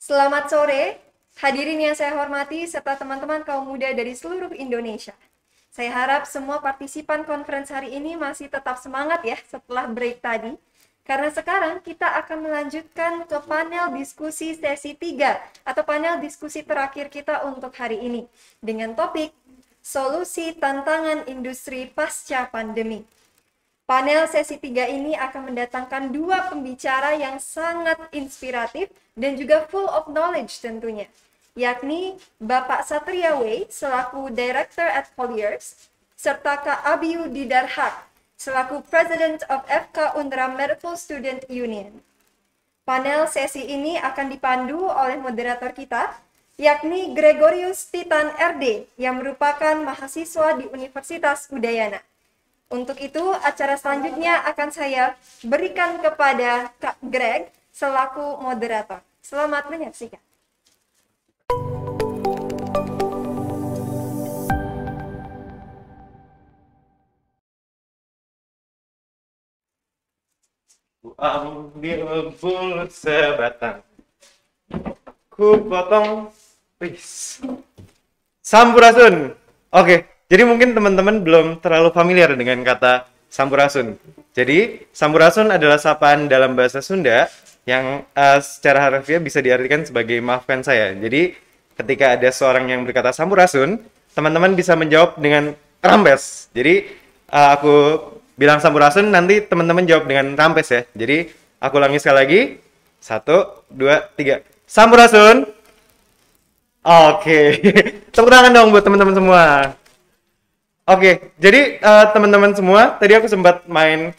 Selamat sore, hadirin yang saya hormati serta teman-teman kaum muda dari seluruh Indonesia. Saya harap semua partisipan conference hari ini masih tetap semangat ya setelah break tadi. Karena sekarang kita akan melanjutkan ke panel diskusi sesi 3 atau panel diskusi terakhir kita untuk hari ini dengan topik Solusi Tantangan Industri Pasca Pandemi. Panel sesi 3 ini akan mendatangkan dua pembicara yang sangat inspiratif dan juga full of knowledge tentunya, yakni Bapak Satria Wei selaku Director at Colliers, serta Kak Abiyu Didarhak selaku President of FK Unra Medical Student Union. Panel sesi ini akan dipandu oleh moderator kita, yakni Gregorius Titan RD yang merupakan mahasiswa di Universitas Udayana. Untuk itu, acara selanjutnya akan saya berikan kepada Kak Greg selaku moderator. Selamat menyaksikan. Ku ambil bulu sebatang, ku potong, wis. Sampurasun. Oke, jadi mungkin teman-teman belum terlalu familiar dengan kata sampurasun. Jadi, sampurasun adalah sapaan dalam bahasa Sunda yang secara harfiah bisa diartikan sebagai maafkan saya. Jadi, ketika ada seorang yang berkata sampurasun, teman-teman bisa menjawab dengan rampes. Jadi, aku bilang sampurasun, nanti teman-teman jawab dengan rampes ya. Jadi, aku ulangi sekali lagi. 1, 2, 3. Sampurasun. Oke. Tepuk tangan dong buat teman-teman semua. Oke, jadi teman-teman semua, tadi aku sempat main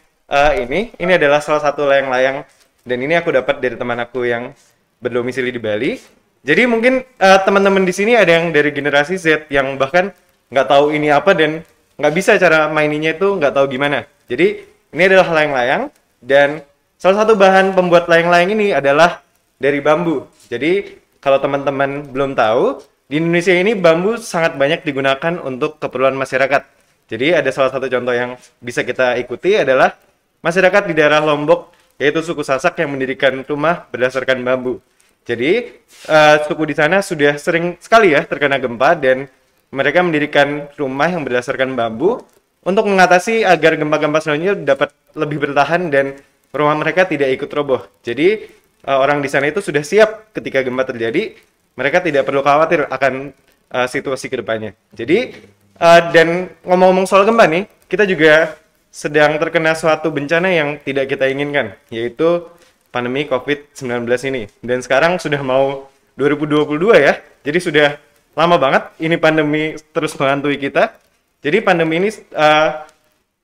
ini adalah salah satu layang-layang, dan ini aku dapat dari teman aku yang berdomisili di Bali. Jadi mungkin teman-teman di sini ada yang dari generasi Z yang bahkan nggak tahu ini apa dan nggak bisa cara maininnya itu nggak tahu gimana. Jadi ini adalah layang-layang, dan salah satu bahan pembuat layang-layang ini adalah dari bambu. Jadi kalau teman-teman belum tahu, di Indonesia ini bambu sangat banyak digunakan untuk keperluan masyarakat. Jadi ada salah satu contoh yang bisa kita ikuti adalah masyarakat di daerah Lombok, yaitu suku Sasak yang mendirikan rumah berdasarkan bambu. Jadi suku di sana sudah sering sekali ya terkena gempa, dan mereka mendirikan rumah yang berdasarkan bambu untuk mengatasi agar gempa-gempa selanjutnya dapat lebih bertahan dan rumah mereka tidak ikut roboh. Jadi orang di sana itu sudah siap ketika gempa terjadi. Mereka tidak perlu khawatir akan situasi kedepannya. Jadi, dan ngomong-ngomong soal gempa nih, kita juga sedang terkena suatu bencana yang tidak kita inginkan, yaitu pandemi COVID-19 ini. Dan sekarang sudah mau 2022 ya, jadi sudah lama banget ini pandemi terus menghantui kita. Jadi pandemi ini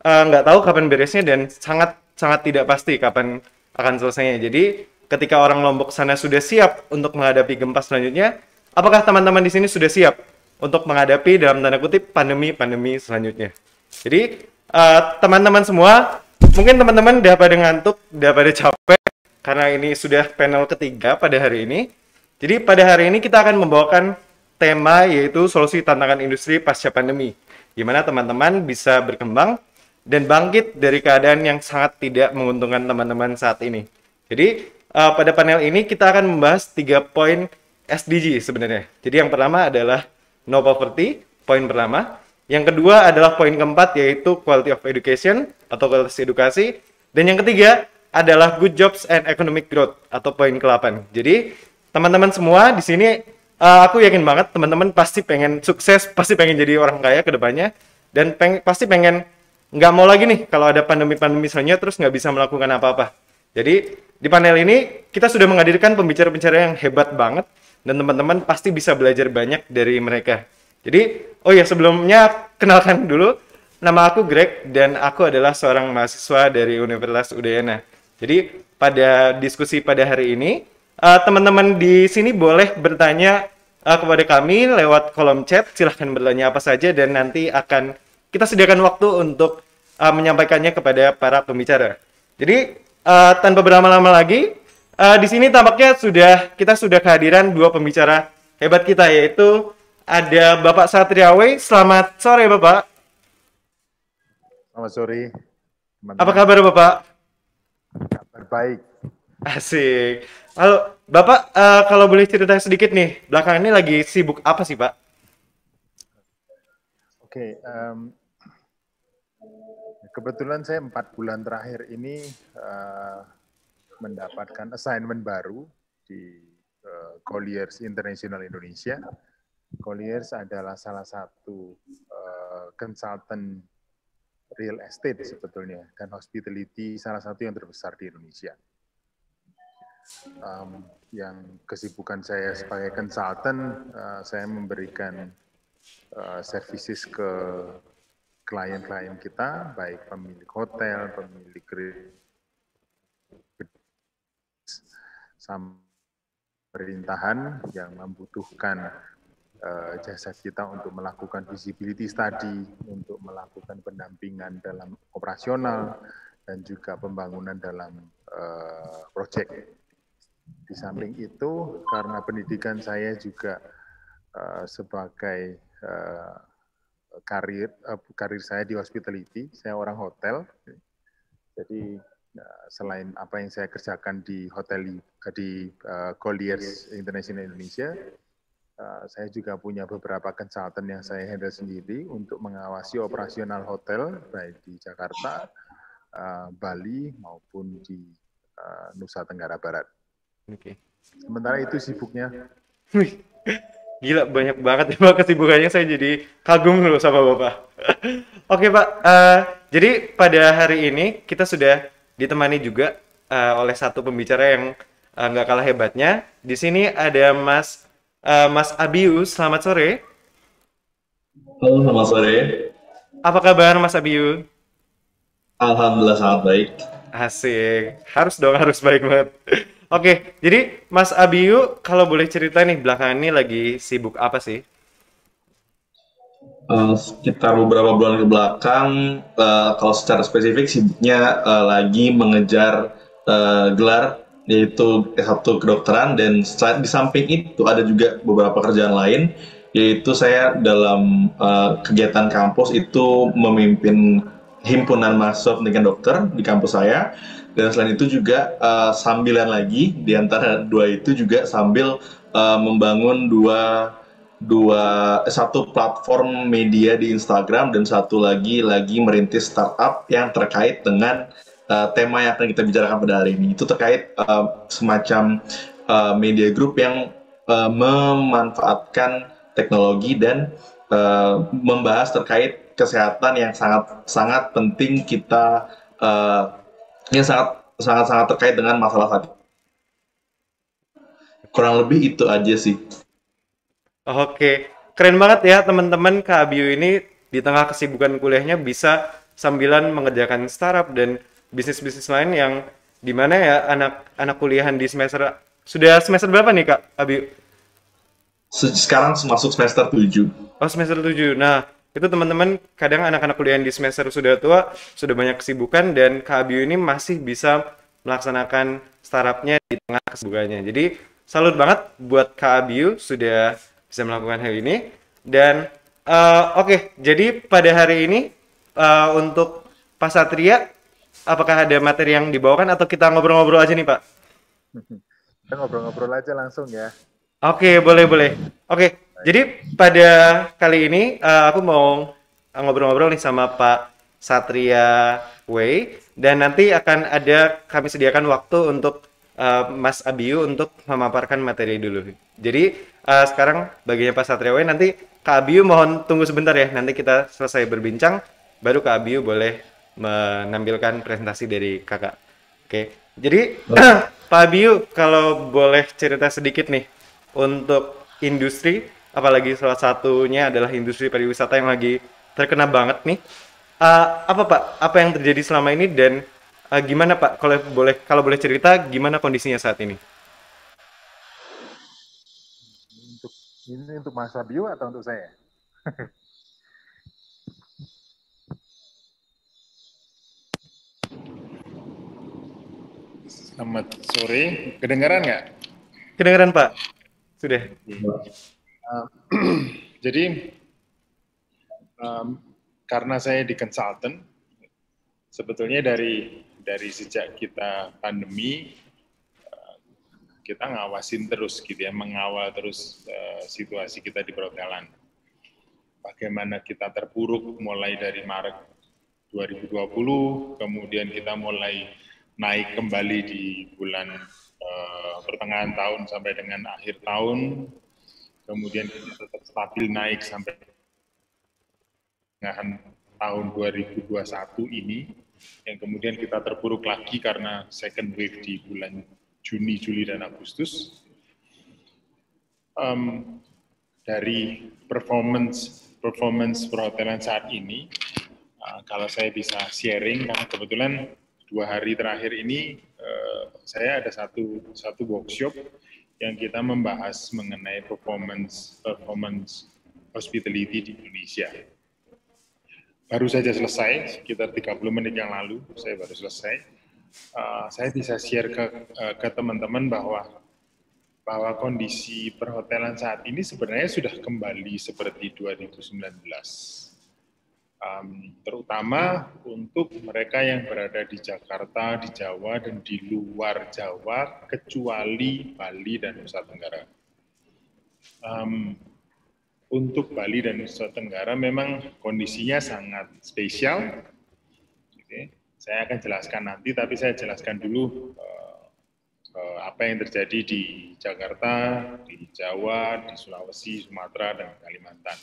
nggak tahu kapan beresnya dan sangat tidak pasti kapan akan selesainya. Jadi ketika orang Lombok sana sudah siap untuk menghadapi gempa selanjutnya, apakah teman-teman di sini sudah siap untuk menghadapi dalam tanda kutip pandemi selanjutnya? Jadi teman-teman semua, mungkin teman-teman udah pada ngantuk, udah pada capek karena ini sudah panel ketiga pada hari ini. Jadi pada hari ini kita akan membawakan tema yaitu solusi tantangan industri pasca pandemi, di mana teman-teman bisa berkembang dan bangkit dari keadaan yang sangat tidak menguntungkan teman-teman saat ini. Jadi pada panel ini kita akan membahas 3 poin SDG sebenarnya. Jadi yang pertama adalah no poverty, poin pertama. Yang kedua adalah poin keempat, yaitu quality of education atau kualitas edukasi. Dan yang ketiga adalah good jobs and economic growth atau poin ke-8. Jadi teman-teman semua di sini aku yakin banget teman-teman pasti pengen sukses, pasti pengen jadi orang kaya ke depannya, dan pasti pengen nggak mau lagi nih kalau ada pandemi-pandemi selanjutnya terus nggak bisa melakukan apa-apa. Jadi di panel ini kita sudah menghadirkan pembicara-pembicara yang hebat banget, dan teman-teman pasti bisa belajar banyak dari mereka. Jadi, oh ya sebelumnya kenalkan dulu, nama aku Greg dan aku adalah seorang mahasiswa dari Universitas Udayana. Jadi pada diskusi pada hari ini, teman-teman di sini boleh bertanya kepada kami lewat kolom chat, silahkan bertanya apa saja dan nanti akan kita sediakan waktu untuk menyampaikannya kepada para pembicara. Jadi tanpa berlama-lama lagi, di sini tampaknya kita sudah kehadiran dua pembicara hebat kita, yaitu ada Bapak Satria Wei. Selamat sore Bapak. Selamat sore teman-teman. Apa kabar Bapak? Kabar baik. Asik. Halo, Bapak, kalau boleh cerita sedikit nih, belakangan ini lagi sibuk apa sih, Pak? Oke, kebetulan saya 4 bulan terakhir ini mendapatkan assignment baru di Colliers International Indonesia. Colliers adalah salah satu konsultan real estate sebetulnya dan hospitality salah satu yang terbesar di Indonesia. Yang kesibukan saya sebagai konsultan, saya memberikan services ke klien-klien kita, baik pemilik hotel, pemilik sama pemerintahan yang membutuhkan jasa kita untuk melakukan visibility study, untuk melakukan pendampingan dalam operasional, dan juga pembangunan dalam proyek. Di samping itu, karena pendidikan saya juga sebagai karir saya di hospitality, saya orang hotel, jadi selain apa yang saya kerjakan di hotel di Colliers International Indonesia, saya juga punya beberapa konsultan yang saya handle sendiri untuk mengawasi operasional hotel baik di Jakarta, Bali maupun di Nusa Tenggara Barat. Oke. Sementara itu sibuknya. Wih, gila banyak banget ya Pak kesibukannya, saya jadi kagum loh sama Bapak. Oke Pak, jadi pada hari ini kita sudah ditemani juga oleh satu pembicara yang nggak kalah hebatnya. Di sini ada Mas Abius, selamat sore. Halo, selamat sore. Apa kabar Mas Abiu? Alhamdulillah sangat baik. Asik, harus dong, harus baik banget. Oke, jadi Mas Abiu, kalau boleh cerita nih, belakangan ini lagi sibuk apa sih? Sekitar beberapa bulan ke belakang, kalau secara spesifik sibuknya lagi mengejar gelar yaitu S1 kedokteran, dan di samping itu ada juga beberapa kerjaan lain, yaitu saya dalam kegiatan kampus itu memimpin himpunan mahasiswa pendidikan dokter di kampus saya, dan selain itu juga sambilan lagi di antara dua itu juga sambil membangun satu platform media di Instagram, dan satu lagi merintis startup yang terkait dengan tema yang akan kita bicarakan pada hari ini. Itu terkait semacam media group yang memanfaatkan teknologi dan membahas terkait kesehatan yang sangat sangat penting kita yang sangat terkait dengan masalah saat ini. Kurang lebih itu aja sih. Oke, keren banget ya teman-teman, Kak Abiu ini di tengah kesibukan kuliahnya bisa sambilan mengerjakan startup dan bisnis-bisnis lain yang dimana ya anak-anak kuliahan di sudah semester berapa nih Kak Abiu? Sekarang masuk semester 7. Oh, semester 7. Nah, itu teman-teman kadang anak-anak kuliah di semester sudah tua, sudah banyak kesibukan, dan Kak Abiu ini masih bisa melaksanakan startupnya di tengah kesibukannya. Jadi, salut banget buat Kak Abiu sudah bisa melakukan hal ini. Dan, oke, jadi pada hari ini, untuk Pak Satria, apakah ada materi yang dibawakan atau kita ngobrol-ngobrol aja nih, Pak? Kita ngobrol-ngobrol aja langsung ya. Oke, boleh. Oke, jadi pada kali ini aku mau ngobrol-ngobrol nih sama Pak Satria Wei, dan nanti akan kami sediakan waktu untuk Mas Abiu untuk memaparkan materi dulu. Jadi sekarang baginya Pak Satria Wei, nanti Kak Abiu mohon tunggu sebentar ya, nanti kita selesai berbincang, baru Kak Abiu boleh menampilkan presentasi dari Kakak. Oke, jadi Pak Abiu kalau boleh cerita sedikit nih, untuk industri, apalagi salah satunya adalah industri pariwisata yang lagi terkena banget nih. Apa Pak? Apa yang terjadi selama ini, dan gimana Pak? Kalau boleh cerita, gimana kondisinya saat ini? Ini untuk Mas Abiu atau untuk saya? Selamat sore, kedengaran nggak? Kedengeran Pak? Sudah. Jadi karena saya di consultant, sebetulnya dari sejak kita pandemi, kita ngawasin terus gitu ya, mengawal terus situasi kita di perhotelan. Bagaimana kita terpuruk mulai dari Maret 2020, kemudian kita mulai naik kembali di bulan pertengahan tahun sampai dengan akhir tahun, kemudian kita tetap stabil naik sampai pertengahan tahun 2021 ini, yang kemudian kita terpuruk lagi karena second wave di bulan Juni, Juli, dan Agustus. Dari performance perhotelan saat ini, kalau saya bisa sharing, karena kebetulan 2 hari terakhir ini saya ada satu workshop yang kita membahas mengenai performance hospitality di Indonesia. Baru saja selesai, sekitar 30 menit yang lalu, saya baru selesai. Saya bisa share ke teman-teman bahwa kondisi perhotelan saat ini sebenarnya sudah kembali seperti 2019. Terutama untuk mereka yang berada di Jakarta, di Jawa, dan di luar Jawa, kecuali Bali dan Nusa Tenggara. Untuk Bali dan Nusa Tenggara memang kondisinya sangat spesial. Oke. Saya akan jelaskan nanti, tapi saya jelaskan dulu apa yang terjadi di Jakarta, di Jawa, di Sulawesi, Sumatera, dan Kalimantan.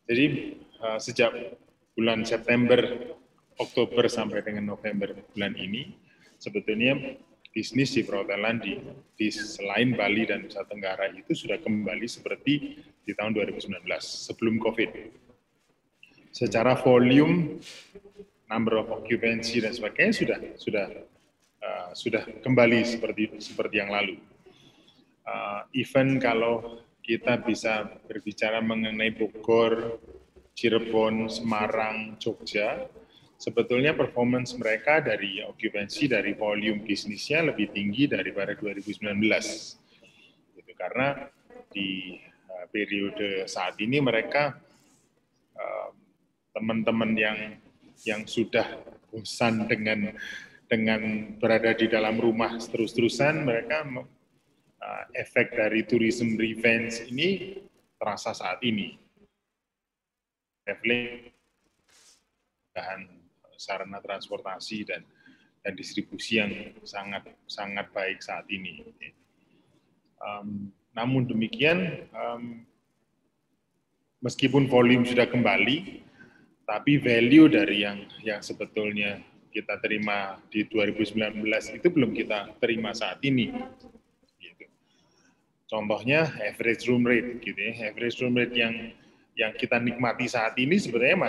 Jadi sejak bulan September, Oktober sampai dengan November bulan ini, sebetulnya bisnis di perhotelan di selain Bali dan Nusa Tenggara itu sudah kembali seperti di tahun 2019 sebelum COVID. Secara volume, number of occupancy dan sebagainya sudah kembali seperti yang lalu. Even kalau kita bisa berbicara mengenai Bogor, Cirebon, Semarang, Jogja, sebetulnya performance mereka dari occupancy, dari volume bisnisnya lebih tinggi daripada 2019. Gitu, karena di periode saat ini mereka teman-teman yang sudah bosan dengan berada di dalam rumah terus-terusan, mereka efek dari tourism revenge ini terasa saat ini. Traveling, bahan sarana transportasi dan distribusi yang sangat baik saat ini. Namun demikian, meskipun volume sudah kembali, tapi value dari yang sebetulnya kita terima di 2019 itu belum kita terima saat ini. Contohnya average room rate, gitu ya. Average room rate yang kita nikmati saat ini sebenarnya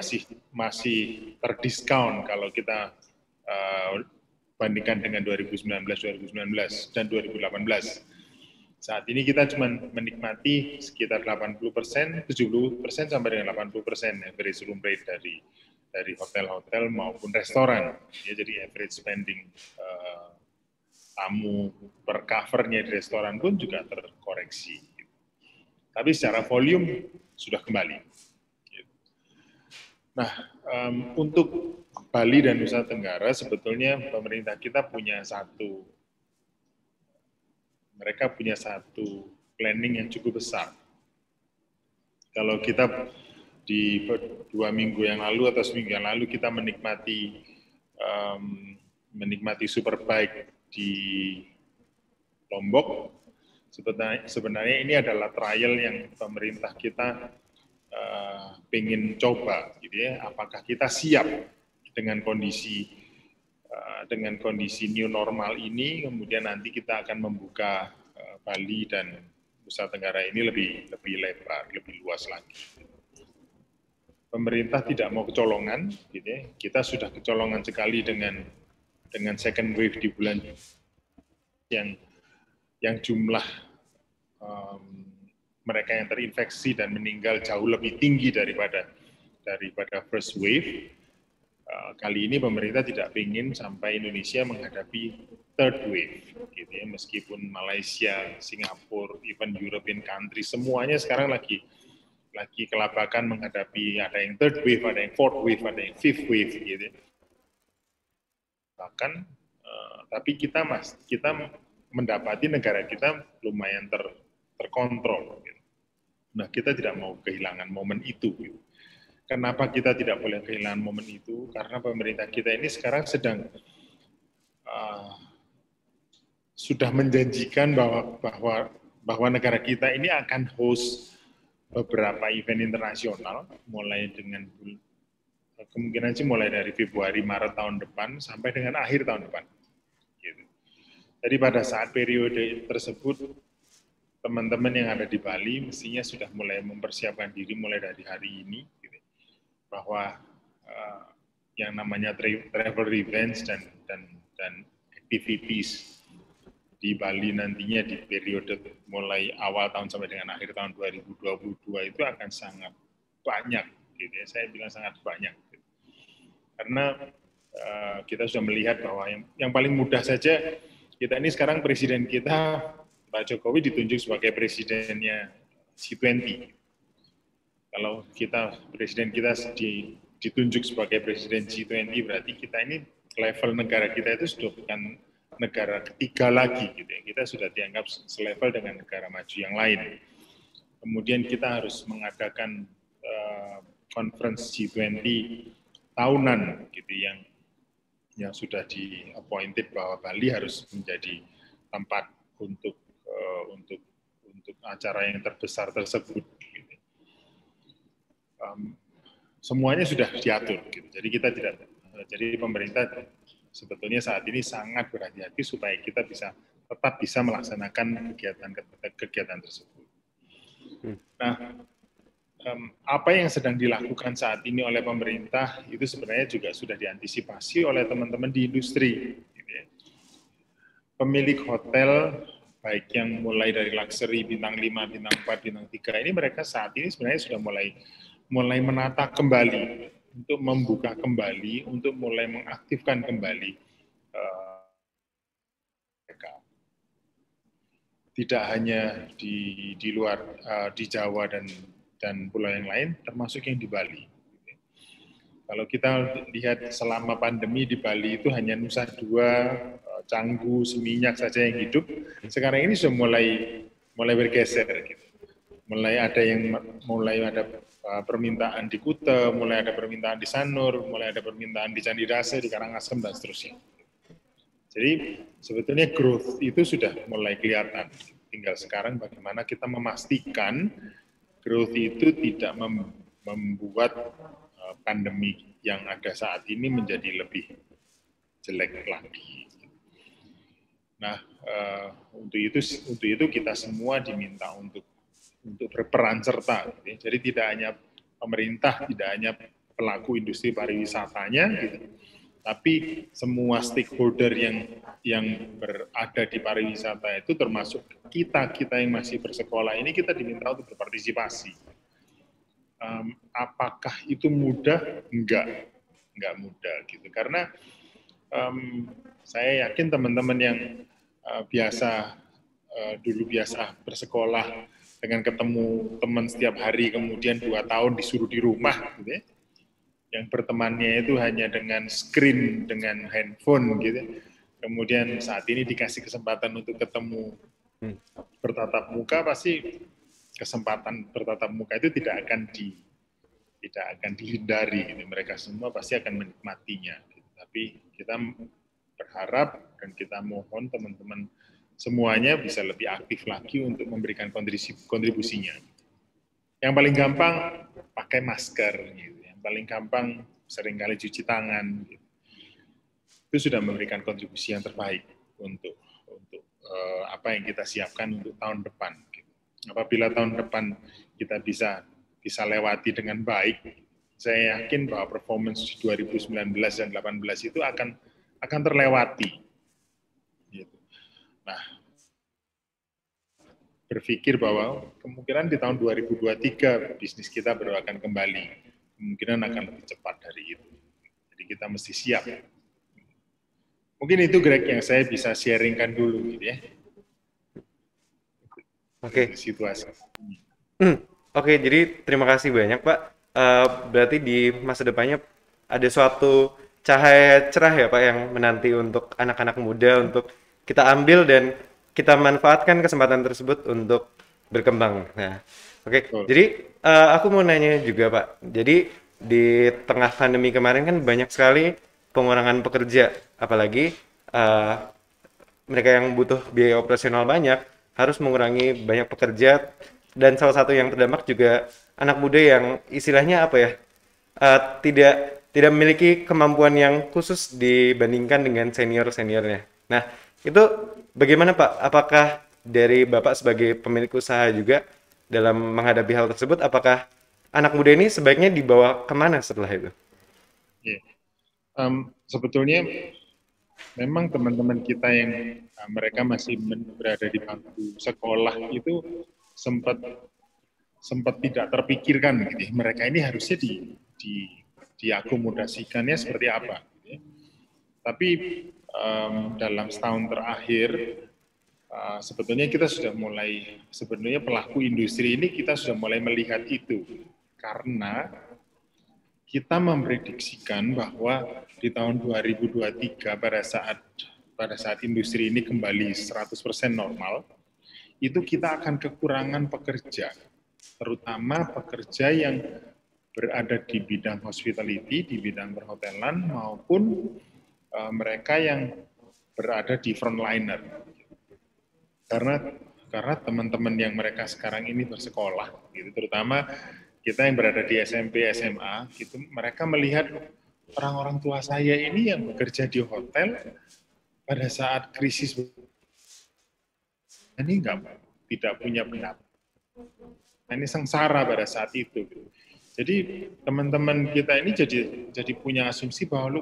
masih terdiskon kalau kita bandingkan dengan 2019 dan 2018. Saat ini kita cuma menikmati sekitar 80%, 70% sampai dengan 80% average room rate dari hotel-hotel maupun restoran. Ya, jadi average spending tamu per covernya di restoran pun juga terkoreksi. Tapi secara volume sudah kembali. Nah, untuk Bali dan Nusa Tenggara sebetulnya pemerintah kita mereka punya satu planning yang cukup besar. Kalau kita di 2 minggu yang lalu atau seminggu yang lalu kita menikmati Superbike di Lombok, sebenarnya ini adalah trial yang pemerintah kita pengen coba, gitu ya. Apakah kita siap dengan kondisi new normal ini, kemudian nanti kita akan membuka Bali dan Nusa Tenggara ini lebih lebar, lebih luas lagi. Pemerintah tidak mau kecolongan, gitu ya. Kita sudah kecolongan sekali dengan second wave di bulan yang jumlah mereka yang terinfeksi dan meninggal jauh lebih tinggi daripada first wave. Kali ini pemerintah tidak ingin sampai Indonesia menghadapi third wave, gitu ya. Meskipun Malaysia, Singapura, even European country semuanya sekarang lagi kelabakan menghadapi ada yang third wave, ada yang fourth wave, ada yang fifth wave, gitu. Bahkan tapi kita mendapati negara kita lumayan terkontrol. Gitu. Nah, kita tidak mau kehilangan momen itu. Gitu. Kenapa kita tidak boleh kehilangan momen itu? Karena pemerintah kita ini sekarang sedang sudah menjanjikan bahwa negara kita ini akan host beberapa event internasional, mulai dengan kemungkinan sih mulai dari Februari Maret tahun depan sampai dengan akhir tahun depan. Gitu. Jadi pada saat periode tersebut, teman-teman yang ada di Bali mestinya sudah mulai mempersiapkan diri mulai dari hari ini, gitu, bahwa yang namanya travel revenge dan activities di Bali nantinya di periode mulai awal tahun sampai dengan akhir tahun 2022 itu akan sangat banyak, gitu ya. Saya bilang sangat banyak, gitu. Karena kita sudah melihat bahwa yang paling mudah saja, kita ini sekarang presiden kita Pak Jokowi ditunjuk sebagai presidennya G20. Kalau presiden kita ditunjuk sebagai presiden G20, berarti kita ini level negara kita itu sudah bukan negara ketiga lagi, gitu ya. Kita sudah dianggap selevel dengan negara maju yang lain. Kemudian kita harus mengadakan conference G20 tahunan, gitu, yang sudah di-appointed bahwa Bali harus menjadi tempat untuk acara yang terbesar tersebut. Gitu. Semuanya sudah diatur. Gitu. Jadi pemerintah sebetulnya saat ini sangat berhati-hati supaya kita tetap bisa melaksanakan kegiatan tersebut. Nah, apa yang sedang dilakukan saat ini oleh pemerintah itu sebenarnya juga sudah diantisipasi oleh teman-teman di industri. Gitu ya. Pemilik hotel, baik yang mulai dari luxury bintang 5, bintang 4, bintang 3, ini mereka saat ini sebenarnya sudah mulai menata kembali, untuk membuka kembali, untuk mulai mengaktifkan kembali mereka. Tidak hanya di luar, di Jawa dan pulau yang lain, termasuk yang di Bali. Kalau kita lihat selama pandemi di Bali itu hanya Nusa Dua, Canggu, Seminyak saja yang hidup. Sekarang ini sudah mulai bergeser. Gitu. Mulai ada permintaan di Kuta, mulai ada permintaan di Sanur, mulai ada permintaan di Candidase, di Karangasem, dan seterusnya. Jadi sebetulnya growth itu sudah mulai kelihatan. Tinggal sekarang bagaimana kita memastikan growth itu tidak membuat pandemi yang ada saat ini menjadi lebih jelek lagi. Nah, untuk itu kita semua diminta untuk berperan serta. Gitu. Jadi tidak hanya pemerintah, tidak hanya pelaku industri pariwisatanya, gitu, tapi semua stakeholder yang berada di pariwisata itu, termasuk kita yang masih bersekolah ini, kita diminta untuk berpartisipasi. Apakah itu mudah? Enggak mudah, gitu. Karena saya yakin teman-teman yang dulu biasa bersekolah dengan ketemu teman setiap hari, kemudian 2 tahun disuruh di rumah, gitu ya, yang bertemannya itu hanya dengan screen, dengan handphone, gitu. Kemudian saat ini dikasih kesempatan untuk ketemu bertatap muka, pasti kesempatan bertatap muka itu tidak akan dihindari. Gitu. Mereka semua pasti akan menikmatinya. Gitu. Tapi kita berharap dan kita mohon teman-teman semuanya bisa lebih aktif lagi untuk memberikan kontribusinya. Yang paling gampang pakai masker, gitu. Yang paling gampang seringkali cuci tangan. Gitu. Itu sudah memberikan kontribusi yang terbaik untuk apa yang kita siapkan untuk tahun depan. Gitu. Apabila tahun depan kita bisa lewati dengan baik, saya yakin bahwa performance 2019 dan 2018 itu akan terlewati. Gitu. Nah, berpikir bahwa kemungkinan di tahun 2023 bisnis kita baru akan kembali. Kemungkinan akan lebih cepat dari itu. Jadi kita mesti siap. Mungkin itu Greg yang saya bisa sharingkan dulu, gitu ya. Oke. Situasi. Oke, jadi terima kasih banyak Pak. Berarti di masa depannya ada suatu cahaya cerah ya Pak yang menanti untuk anak-anak muda untuk kita ambil dan kita manfaatkan kesempatan tersebut untuk berkembang. Nah, oke. Betul. Jadi aku mau nanya juga Pak. Jadi di tengah pandemi kemarin kan banyak sekali pengurangan pekerja, apalagi eh, mereka yang butuh biaya operasional banyak harus mengurangi banyak pekerja, dan salah satu yang terdampak juga anak muda yang istilahnya apa ya, tidak tidak memiliki kemampuan yang khusus dibandingkan dengan senior-seniornya. Nah, itu bagaimana Pak? Apakah dari Bapak sebagai pemilik usaha juga dalam menghadapi hal tersebut, apakah anak muda ini sebaiknya dibawa kemana setelah itu? Ya. Sebetulnya memang teman-teman kita yang mereka masih berada di bangku sekolah itu sempat tidak terpikirkan gitu ya. Mereka ini harusnya diakomodasikannya seperti apa gitu ya. Tapi dalam setahun terakhir sebetulnya kita sudah mulai, sebenarnya pelaku industri ini kita sudah mulai melihat itu, karena kita memprediksikan bahwa di tahun 2023 pada saat industri ini kembali 100% normal, itu kita akan kekurangan pekerja, terutama pekerja yang berada di bidang hospitality, di bidang perhotelan, maupun mereka yang berada di frontliner. Karena teman-teman yang mereka sekarang ini bersekolah, gitu, terutama kita yang berada di SMP, SMA, gitu, mereka melihat orang-orang tua saya ini yang bekerja di hotel pada saat krisis ini tidak punya pendapat. Ini sengsara pada saat itu. Jadi teman-teman kita ini jadi punya asumsi bahwa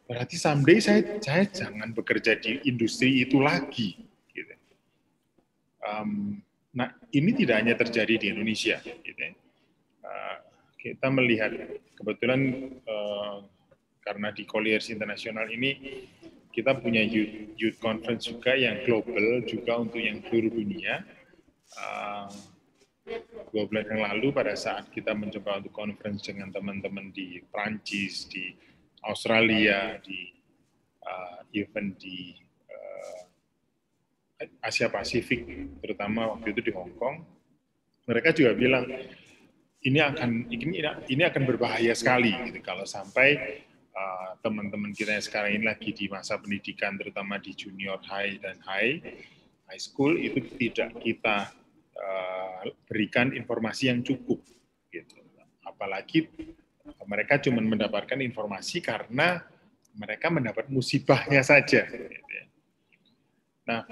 berarti someday saya jangan bekerja di industri itu lagi. Gitu. Nah, ini tidak hanya terjadi di Indonesia. Gitu. Kita melihat kebetulan karena di Colliers International ini kita punya youth conference juga yang global, juga untuk yang seluruh dunia. 2 bulan yang lalu pada saat kita mencoba untuk conference dengan teman-teman di Prancis, di Australia, di event di Asia Pasifik, terutama waktu itu di Hong Kong, mereka juga bilang ini akan berbahaya sekali gitu, kalau sampai teman-teman kita yang sekarang ini lagi di masa pendidikan, terutama di junior high dan high school, itu tidak kita berikan informasi yang cukup. Gitu. Apalagi mereka cuma mendapatkan informasi karena mereka mendapat musibahnya saja. Gitu. Nah,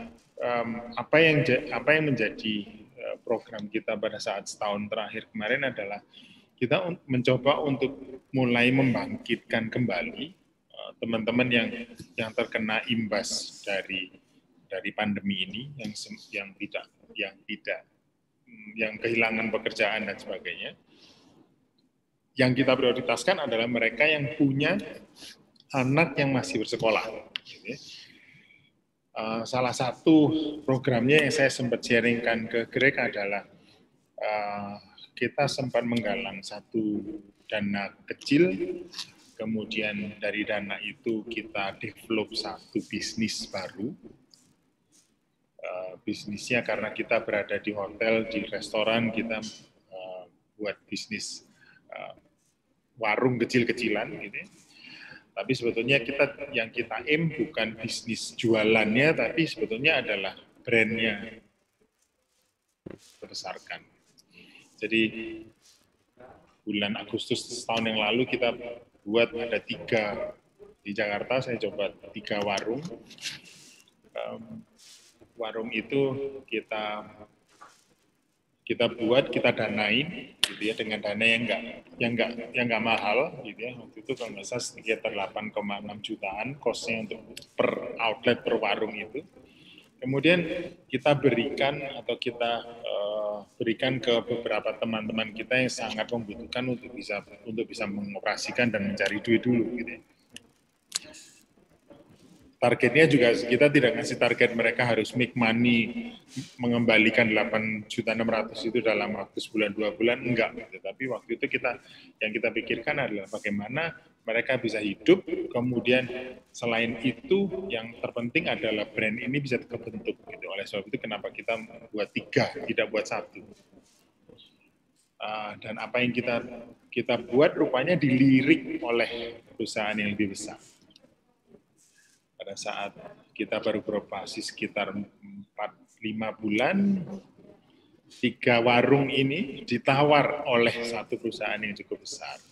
apa yang menjadi program kita pada saat setahun terakhir kemarin adalah kita mencoba untuk mulai membangkitkan kembali teman-teman yang terkena imbas dari pandemi ini, yang kehilangan pekerjaan dan sebagainya. Yang kita prioritaskan adalah mereka yang punya anak yang masih bersekolah. Salah satu programnya yang saya sempat sharingkan ke Greg adalah kita sempat menggalang satu dana kecil, kemudian dari dana itu kita develop satu bisnis baru. Bisnisnya karena kita berada di hotel, di restoran, kita buat bisnis warung kecil-kecilan gitu. Tapi sebetulnya yang kita aim bukan bisnis jualannya, tapi sebetulnya adalah brandnya dibesarkan. Jadi bulan Agustus tahun yang lalu kita buat ada 3 di Jakarta, saya coba 3 warung. Warung itu kita buat, kita danain gitu ya, dengan dana yang enggak mahal gitu ya. Waktu itu kalau nggak salah sekitar 8,6 jutaan kosnya untuk per outlet per warung itu. Kemudian kita berikan ke beberapa teman-teman kita yang sangat membutuhkan untuk bisa mengoperasikan dan mencari duit dulu gitu ya. targetnya juga kita tidak ngasih target mereka harus make money mengembalikan 8.600.000 itu dalam waktu sebulan 2 bulan, enggak gitu. Tapi waktu itu yang kita pikirkan adalah bagaimana mereka bisa hidup, kemudian selain itu yang terpenting adalah brand ini bisa kebentuk gitu. Oleh sebab itu kenapa kita buat 3, tidak buat 1. Dan apa yang kita buat rupanya dilirik oleh perusahaan yang lebih besar. Pada saat kita baru beroperasi sekitar 4-5 bulan, 3 warung ini ditawar oleh satu perusahaan yang cukup besar.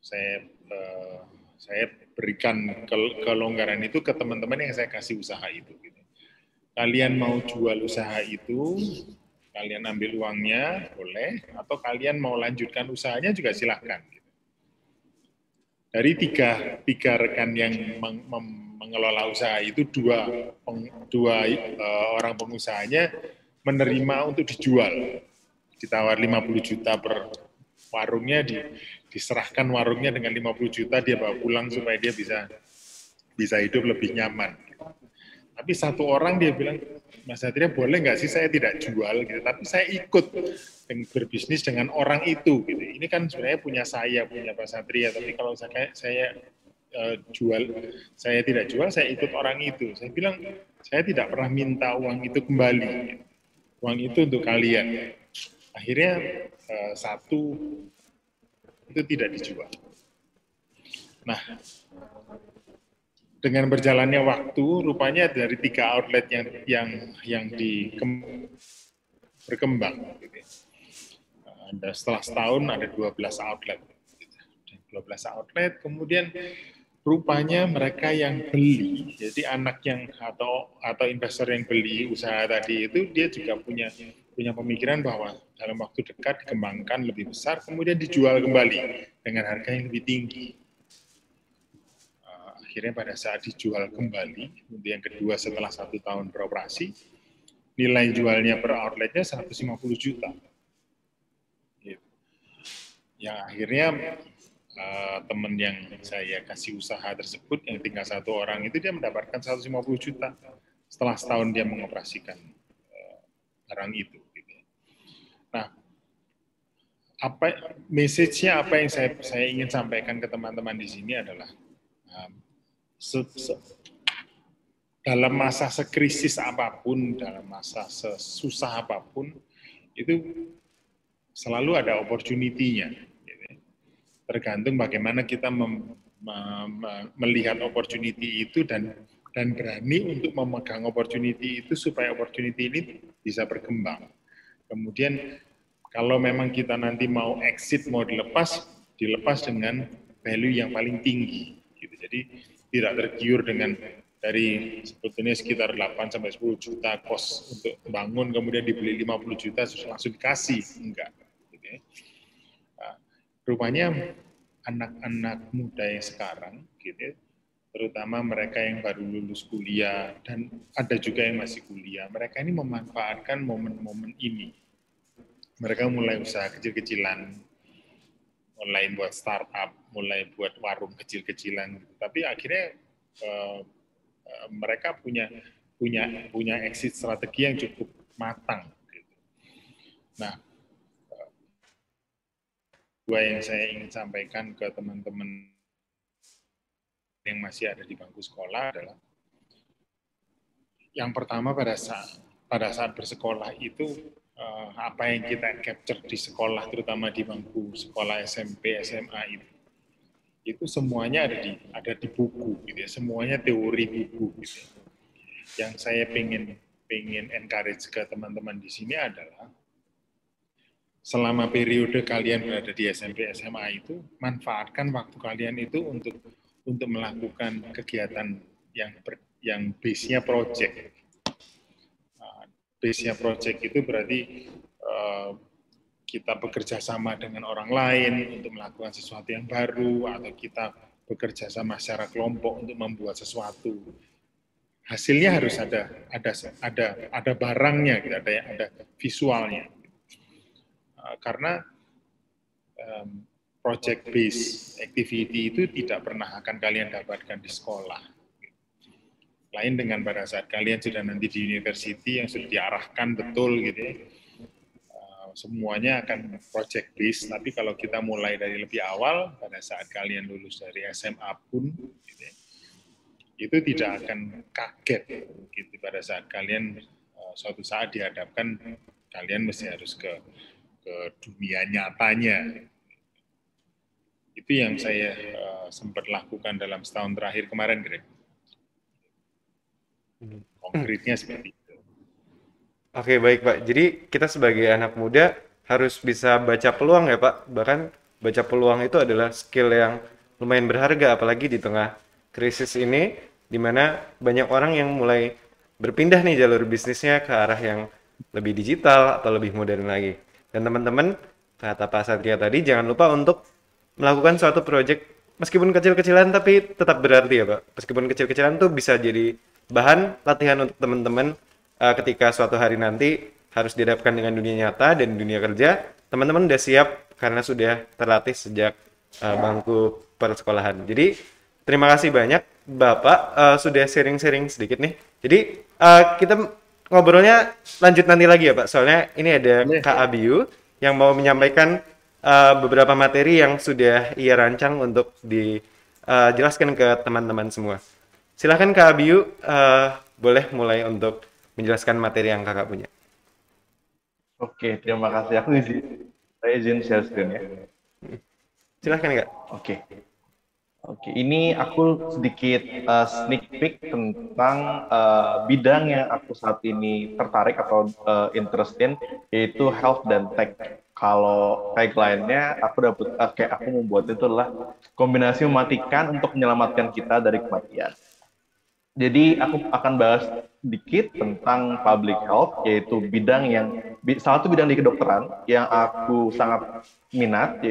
Saya berikan kelonggaran itu ke teman-teman yang saya kasih usaha itu. Kalian mau jual usaha itu, kalian ambil uangnya, boleh, atau kalian mau lanjutkan usahanya juga silahkan. Dari tiga rekan yang mengelola usaha itu, dua orang pengusahanya menerima untuk dijual. Ditawar 50 juta per warungnya, diserahkan warungnya dengan 50 juta, dia bawa pulang supaya dia bisa hidup lebih nyaman. Tapi satu orang dia bilang, Mas Satria boleh nggak sih saya tidak jual gitu, tapi saya ikut berbisnis dengan orang itu gitu. Ini kan sebenarnya punya saya, punya Pak Satria, tapi kalau saya tidak jual, saya ikut orang itu. Saya bilang saya tidak pernah minta uang itu kembali, uang itu untuk kalian. Akhirnya satu itu tidak dijual. Nah, dengan berjalannya waktu, rupanya dari 3 outlet yang berkembang. Setelah setahun ada 12 outlet. 12 outlet, kemudian rupanya mereka yang beli, jadi anak yang atau investor yang beli usaha tadi itu, dia juga punya pemikiran bahwa dalam waktu dekat dikembangkan lebih besar, kemudian dijual kembali dengan harga yang lebih tinggi. Akhirnya pada saat dijual kembali, untuk yang kedua setelah 1 tahun beroperasi, nilai jualnya per outletnya 150 juta. Yang akhirnya teman yang saya kasih usaha tersebut, yang tinggal 1 orang itu, dia mendapatkan 150 juta setelah setahun dia mengoperasikan barang itu. Nah, message-nya apa yang saya ingin sampaikan ke teman-teman di sini adalah, dalam masa sekrisis apapun, dalam masa sesusah apapun, itu selalu ada opportunity-nya. Tergantung bagaimana kita melihat opportunity itu dan berani untuk memegang opportunity itu supaya opportunity ini bisa berkembang. Kemudian kalau memang kita nanti mau exit, mau dilepas dengan value yang paling tinggi. Gitu. Jadi tidak tergiur dengan dari sebetulnya sekitar 8-10 juta kos untuk bangun, kemudian dibeli 50 juta langsung dikasih, enggak. Gitu ya. Nah, rupanya anak-anak muda yang sekarang, gitu, terutama mereka yang baru lulus kuliah dan ada juga yang masih kuliah, mereka ini memanfaatkan momen-momen ini. Mereka mulai usaha kecil-kecilan, mulai buat startup, mulai buat warung kecil-kecilan, tapi akhirnya mereka punya exit strategi yang cukup matang. Gitu. Nah, dua yang saya ingin sampaikan ke teman-teman yang masih ada di bangku sekolah adalah, yang pertama pada saat bersekolah itu, apa yang kita capture di sekolah, terutama di bangku sekolah SMP, SMA itu semuanya ada di buku, gitu ya. Semuanya teori buku. Gitu. Yang saya pengen encourage ke teman-teman di sini adalah, selama periode kalian berada di SMP, SMA itu, manfaatkan waktu kalian itu untuk melakukan kegiatan yang base-nya project. Base-nya project itu berarti kita bekerja sama dengan orang lain untuk melakukan sesuatu yang baru, atau kita bekerja sama secara kelompok untuk membuat sesuatu. Hasilnya harus ada barangnya, gitu, ada visualnya. Karena project based activity itu tidak pernah akan kalian dapatkan di sekolah. Lain dengan pada saat kalian sudah nanti di university yang sudah diarahkan betul gitu ya. Semuanya akan project based, tapi kalau kita mulai dari lebih awal, pada saat kalian lulus dari SMA pun, gitu ya, itu tidak akan kaget gitu pada saat kalian suatu saat dihadapkan, kalian mesti harus ke dunia nyatanya. Itu yang saya sempat lakukan dalam setahun terakhir kemarin, Greg. Konkretnya seperti itu. Oke, baik Pak. Jadi kita sebagai anak muda harus bisa baca peluang ya Pak. Bahkan baca peluang itu adalah skill yang lumayan berharga, apalagi di tengah krisis ini, di mana banyak orang yang mulai berpindah nih jalur bisnisnya ke arah yang lebih digital atau lebih modern lagi. Dan teman-teman, kata Pak Satria tadi, jangan lupa untuk melakukan suatu project meskipun kecil-kecilan tapi tetap berarti ya Pak. Meskipun kecil-kecilan tuh bisa jadi bahan latihan untuk teman-teman ketika suatu hari nanti harus dihadapkan dengan dunia nyata dan dunia kerja, teman-teman udah siap karena sudah terlatih sejak bangku persekolahan. Jadi terima kasih banyak Bapak sudah sharing-sharing sedikit nih. Jadi kita ngobrolnya lanjut nanti lagi ya Pak. Soalnya ini ada Kak Abiu yang mau menyampaikan beberapa materi yang sudah ia rancang untuk dijelaskan ke teman-teman semua. Silahkan Kak Abiu, boleh mulai untuk menjelaskan materi yang kakak punya. Oke, terima kasih. Saya izin share screen ya. Silahkan Kak. Oke, ini aku sedikit sneak peek tentang bidang yang aku saat ini tertarik atau interest in, yaitu health dan tech. Kalau tagline-nya aku membuat itu adalah kombinasi mematikan untuk menyelamatkan kita dari kematian. Jadi aku akan bahas sedikit tentang public health, yaitu salah satu bidang di kedokteran yang aku sangat minat,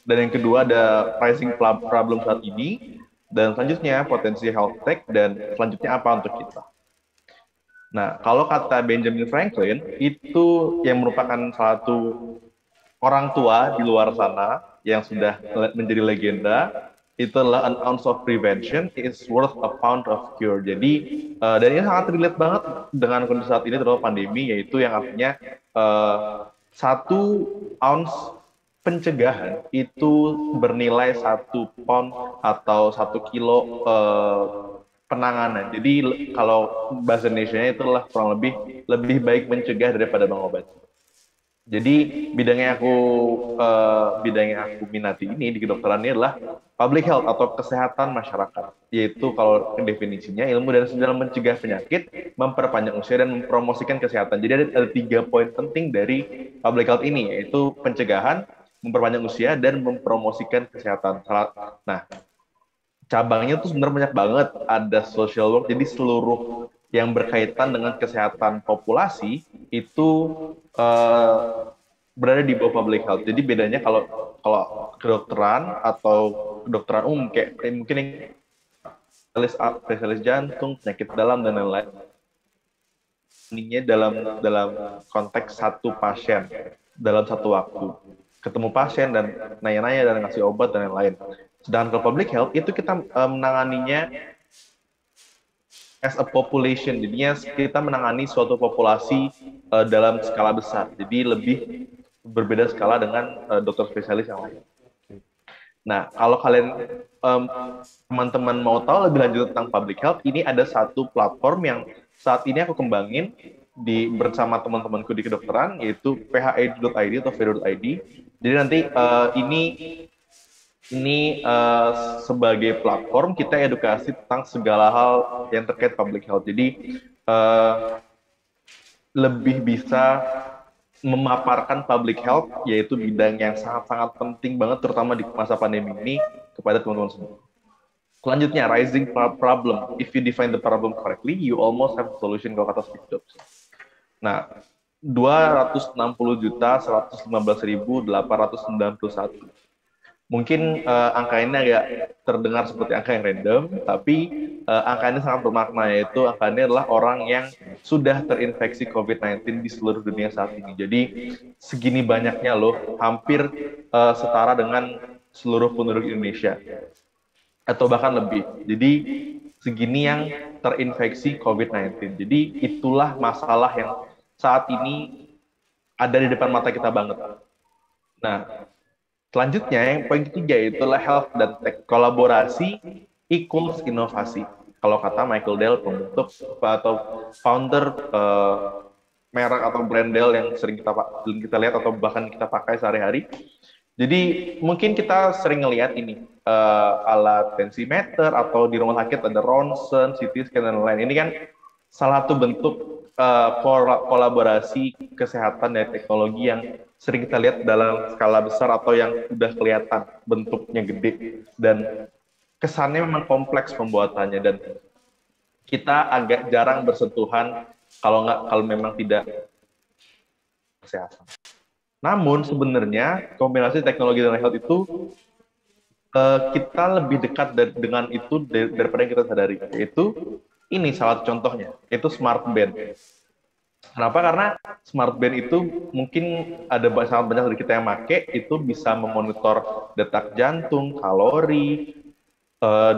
dan yang kedua ada pricing problem saat ini, dan selanjutnya potensi health tech, dan selanjutnya apa untuk kita. Nah, kalau kata Benjamin Franklin, itu yang merupakan salah satu orang tua di luar sana yang sudah menjadi legenda, itu adalah an ounce of prevention is worth a pound of cure. Jadi, dan ini sangat relate banget dengan kondisi saat ini, terutama pandemi, yaitu yang artinya 1 ounce pencegahan itu bernilai 1 pound atau 1 kilo penanganan. Jadi, kalau bahasa Indonesia-nya itulah kurang lebih baik mencegah daripada mengobati. Jadi bidang yang aku minati ini di kedokteran ini adalah public health atau kesehatan masyarakat, yaitu kalau definisinya ilmu dalam mencegah penyakit, memperpanjang usia, dan mempromosikan kesehatan. Jadi ada 3 poin penting dari public health ini, yaitu pencegahan, memperpanjang usia, dan mempromosikan kesehatan. Nah, cabangnya tuh sebenarnya banyak banget. Ada social work, jadi seluruh yang berkaitan dengan kesehatan populasi itu berada di bawah public health. Jadi bedanya kalau kedokteran atau kedokteran umum kayak mungkin yang spesialis jantung, penyakit dalam, dan lain-lain, ini dalam konteks satu pasien dalam satu waktu, ketemu pasien dan nanya-nanya dan ngasih obat dan lain-lain. Sedangkan kalau public health itu kita menanganinya as a population, jadinya kita menangani suatu populasi dalam skala besar, jadi lebih berbeda skala dengan dokter spesialis yang lain. Nah, kalau kalian teman-teman mau tahu lebih lanjut tentang public health, ini ada satu platform yang saat ini aku kembangin bersama teman-temanku di kedokteran, yaitu phed.id atau fed.id. Jadi nanti ini sebagai platform kita edukasi tentang segala hal yang terkait public health. Jadi lebih bisa memaparkan public health, yaitu bidang yang sangat-sangat penting banget, terutama di masa pandemi ini, kepada teman-teman semua. Selanjutnya, rising problem. If you define the problem correctly, you almost have a solution, kalau kata Steve Jobs. Nah, 260.115.891. Mungkin angka ini agak terdengar seperti angka yang random, tapi angka ini sangat bermakna, yaitu angka ini adalah orang yang sudah terinfeksi COVID-19 di seluruh dunia saat ini. Jadi segini banyaknya loh, hampir setara dengan seluruh penduduk Indonesia atau bahkan lebih. Jadi segini yang terinfeksi COVID-19. Jadi itulah masalah yang saat ini ada di depan mata kita banget. Nah, selanjutnya yang poin ketiga itulah health dan tech. Kolaborasi equals inovasi. Kalau kata Michael Dell, pembentuk atau founder merek atau brand Dell yang sering kita lihat atau bahkan kita pakai sehari-hari. Jadi mungkin kita sering ngelihat ini alat tensimeter atau di rumah sakit ada ronsen, CT scan dan lain-lain. Ini kan salah satu bentuk kolaborasi kesehatan dan teknologi yang sering kita lihat dalam skala besar atau yang udah kelihatan bentuknya gede dan kesannya memang kompleks pembuatannya dan kita agak jarang bersentuhan kalau memang tidak kesehatan. Namun sebenarnya kombinasi teknologi dan health itu kita lebih dekat dengan itu daripada yang kita sadari. Yaitu ini salah satu contohnya, itu smart band. Kenapa? Karena smart band itu mungkin ada sangat banyak dari kita yang make, itu bisa memonitor detak jantung, kalori,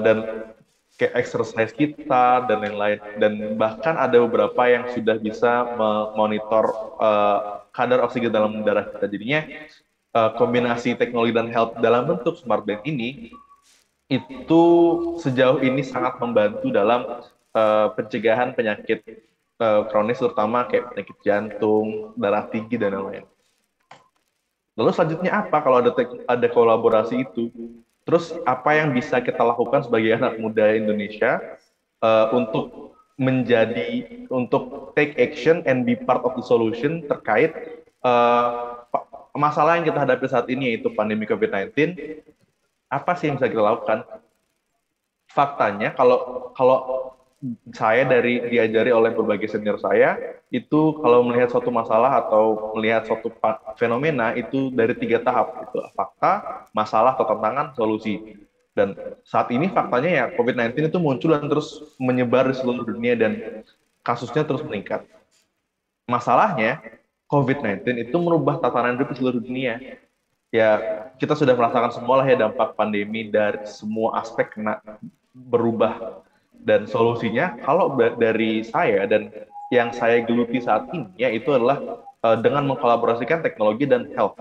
dan kayak exercise kita dan lain-lain. Dan bahkan ada beberapa yang sudah bisa memonitor kadar oksigen dalam darah kita. Jadinya kombinasi teknologi dan health dalam bentuk smart band ini itu sejauh ini sangat membantu dalam pencegahan penyakit kronis terutama kayak penyakit jantung, darah tinggi dan lain-lain. Lalu selanjutnya apa kalau ada kolaborasi itu? Terus apa yang bisa kita lakukan sebagai anak muda Indonesia untuk take action and be part of the solution terkait masalah yang kita hadapi saat ini yaitu pandemi COVID-19. Apa sih yang bisa kita lakukan? Faktanya kalau saya diajari oleh berbagai senior saya, itu kalau melihat suatu masalah atau melihat suatu fenomena itu dari 3 tahap, itu fakta, masalah atau tantangan, solusi. Dan saat ini faktanya ya COVID-19 itu muncul dan terus menyebar di seluruh dunia dan kasusnya terus meningkat. Masalahnya COVID-19 itu merubah tatanan hidup di seluruh dunia. Ya kita sudah merasakan semua lah ya dampak pandemi dari semua aspek berubah. Dan solusinya kalau dari saya dan yang saya geluti saat ini yaitu adalah dengan mengkolaborasikan teknologi dan health.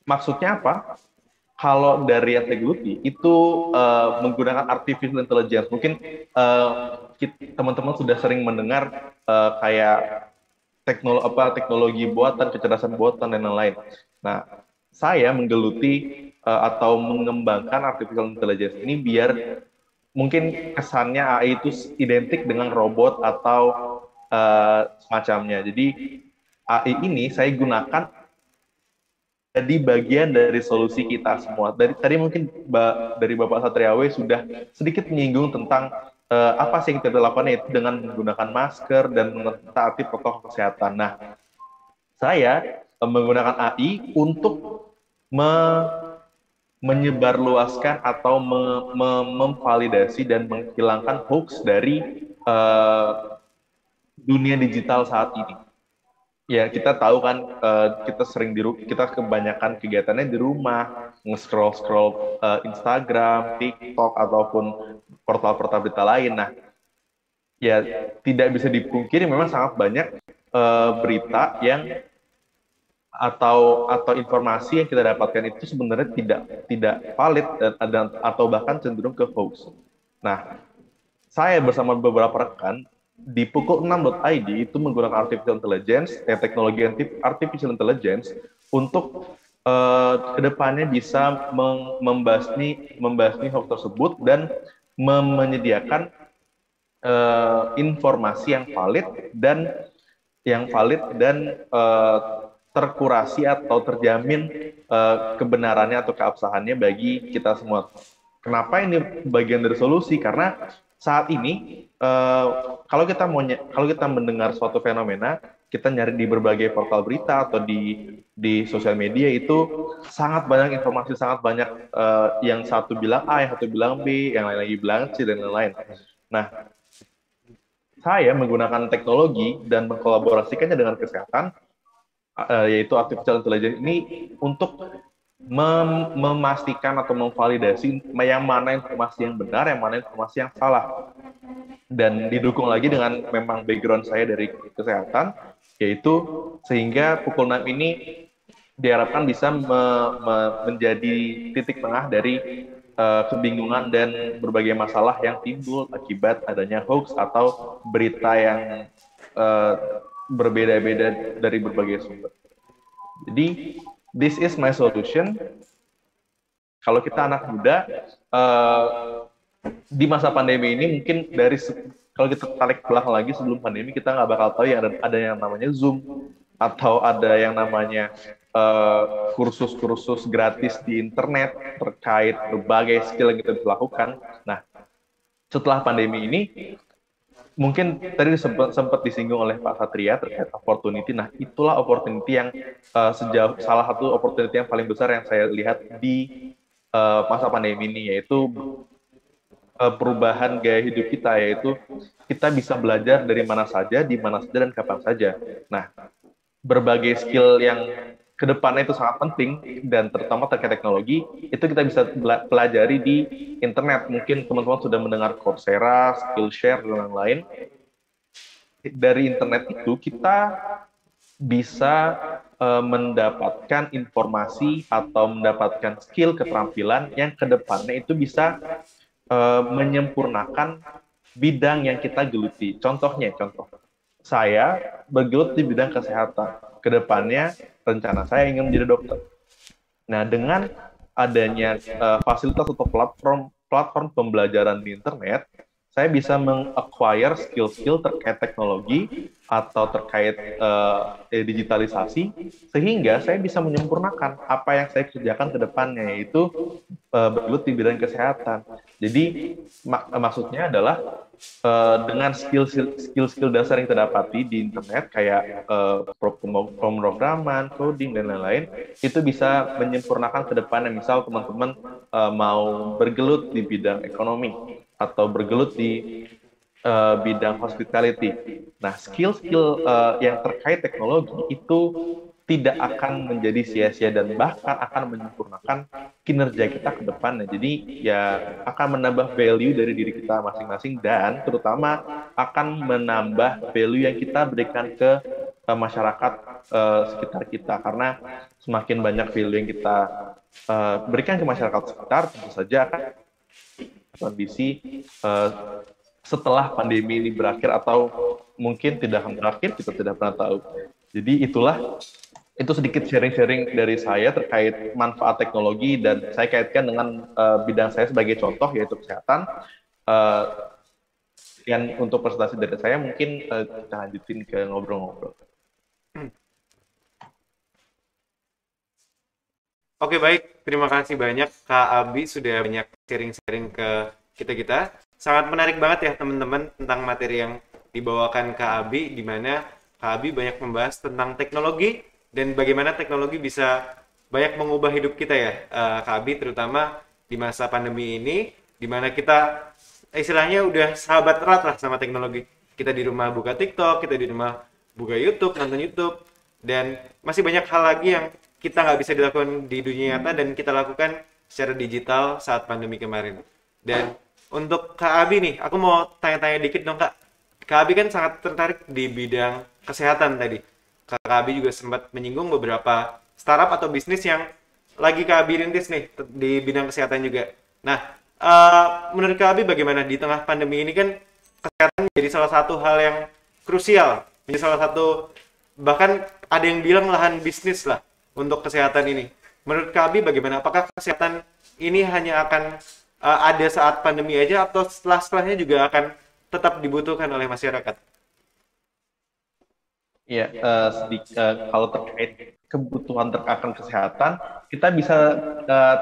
Maksudnya apa? Kalau dari yang saya geluti itu menggunakan artificial intelligence. Mungkin teman-teman sudah sering mendengar kayak teknologi buatan, kecerdasan buatan dan lain-lain. Nah, saya menggeluti atau mengembangkan artificial intelligence ini biar mungkin kesannya AI itu identik dengan robot atau semacamnya. Jadi AI ini saya gunakan jadi bagian dari solusi kita semua. Tadi mungkin dari Bapak Satriawe sudah sedikit menyinggung tentang apa sih yang kita lakukan yaitu dengan menggunakan masker dan mentaati protokol kesehatan. Nah, saya menggunakan AI untuk menyebarluaskan atau memvalidasi dan menghilangkan hoax dari dunia digital saat ini. Ya kita tahu kan kita kebanyakan kegiatannya di rumah, nge-scroll Instagram, TikTok ataupun portal-portal berita lain. Nah, ya tidak bisa dipungkiri memang sangat banyak berita yang atau informasi yang kita dapatkan itu sebenarnya tidak valid atau bahkan cenderung ke hoax. Nah, saya bersama beberapa rekan di pukul6.id itu menggunakan teknologi artificial intelligence untuk kedepannya bisa membasmi hoax tersebut dan menyediakan informasi yang valid dan terkurasi atau terjamin kebenarannya atau keabsahannya bagi kita semua. Kenapa ini bagian dari solusi? Karena saat ini kalau kita mendengar suatu fenomena, kita nyari di berbagai portal berita atau di sosial media itu sangat banyak informasi, sangat banyak yang satu bilang A, yang satu bilang B, yang lain lagi bilang C dan lain-lain. Nah, saya menggunakan teknologi dan mengkolaborasikannya dengan kesehatan, yaitu artificial intelligence ini untuk memastikan atau memvalidasi yang mana informasi yang benar, yang mana informasi yang salah. Dan didukung lagi dengan memang background saya dari kesehatan, yaitu sehingga pukul 6 ini diharapkan bisa menjadi titik tengah dari kebingungan dan berbagai masalah yang timbul akibat adanya hoax atau berita yang berbeda-beda dari berbagai sumber. Jadi, this is my solution. Kalau kita anak muda, di masa pandemi ini mungkin kalau kita tarik ke belakang lagi sebelum pandemi, kita nggak bakal tahu ada yang namanya Zoom, atau ada yang namanya kursus-kursus gratis di internet terkait berbagai skill yang kita lakukan. Nah, setelah pandemi ini, mungkin tadi sempat disinggung oleh Pak Satria terkait opportunity. Nah, itulah opportunity yang salah satu opportunity yang paling besar yang saya lihat di masa pandemi ini, yaitu perubahan gaya hidup kita, yaitu kita bisa belajar dari mana saja, di mana saja, dan kapan saja. Nah, berbagai skill yang kedepannya itu sangat penting, dan terutama terkait teknologi, itu kita bisa pelajari di internet. Mungkin teman-teman sudah mendengar Coursera, Skillshare, dan lain-lain. Dari internet itu kita bisa mendapatkan informasi atau mendapatkan skill keterampilan yang kedepannya itu bisa menyempurnakan bidang yang kita geluti. Contoh, saya bergelut di bidang kesehatan. Kedepannya rencana saya ingin menjadi dokter. Nah, dengan adanya fasilitas atau platform pembelajaran di internet, saya bisa meng-acquire skill-skill terkait teknologi atau terkait digitalisasi, sehingga saya bisa menyempurnakan apa yang saya kerjakan ke depannya, yaitu bergelut di bidang kesehatan. Jadi maksudnya adalah dengan skill dasar yang kita dapati di internet kayak pemrograman, coding, dan lain-lain, itu bisa menyempurnakan ke depannya. Misal teman-teman mau bergelut di bidang ekonomi atau bergelut di bidang hospitality. Nah, skill-skill yang terkait teknologi itu tidak akan menjadi sia-sia dan bahkan akan menyempurnakan kinerja kita ke depannya. Jadi ya akan menambah value dari diri kita masing-masing, dan terutama akan menambah value yang kita berikan ke masyarakat sekitar kita. Karena semakin banyak value yang kita berikan ke masyarakat sekitar, tentu saja akan kondisi setelah pandemi ini berakhir, atau mungkin tidak akan berakhir, kita tidak pernah tahu. Jadi itu sedikit sharing-sharing dari saya terkait manfaat teknologi, dan saya kaitkan dengan bidang saya sebagai contoh, yaitu kesehatan. Dan untuk presentasi dari saya mungkin kita lanjutin ke ngobrol-ngobrol. Oke, baik. Terima kasih banyak Kak Abi sudah banyak sharing-sharing ke kita-kita. Sangat menarik banget ya teman-teman tentang materi yang dibawakan Kak Abi, di mana Kak Abi banyak membahas tentang teknologi dan bagaimana teknologi bisa banyak mengubah hidup kita ya, Kak Abi, terutama di masa pandemi ini, di mana kita istilahnya udah sahabat erat lah sama teknologi. Kita di rumah buka TikTok, kita di rumah buka YouTube, nonton YouTube, dan masih banyak hal lagi yang kita nggak bisa dilakukan di dunia nyata dan kita lakukan secara digital saat pandemi kemarin. Dan untuk Kak Abi nih, aku mau tanya-tanya dikit dong Kak. Kak Abi kan sangat tertarik di bidang kesehatan tadi. Kak Abi juga sempat menyinggung beberapa startup atau bisnis yang lagi Kak Abi rintis nih di bidang kesehatan juga. Nah, menurut Kak Abi bagaimana di tengah pandemi ini kan kesehatan menjadi salah satu hal yang krusial, menjadi salah satu, bahkan ada yang bilang lahan bisnis lah untuk kesehatan ini. Menurut Kak Abi bagaimana? Apakah kesehatan ini hanya akan ada saat pandemi aja atau setelahnya juga akan tetap dibutuhkan oleh masyarakat? Ya, kalau terkait kebutuhan akan kesehatan, kita bisa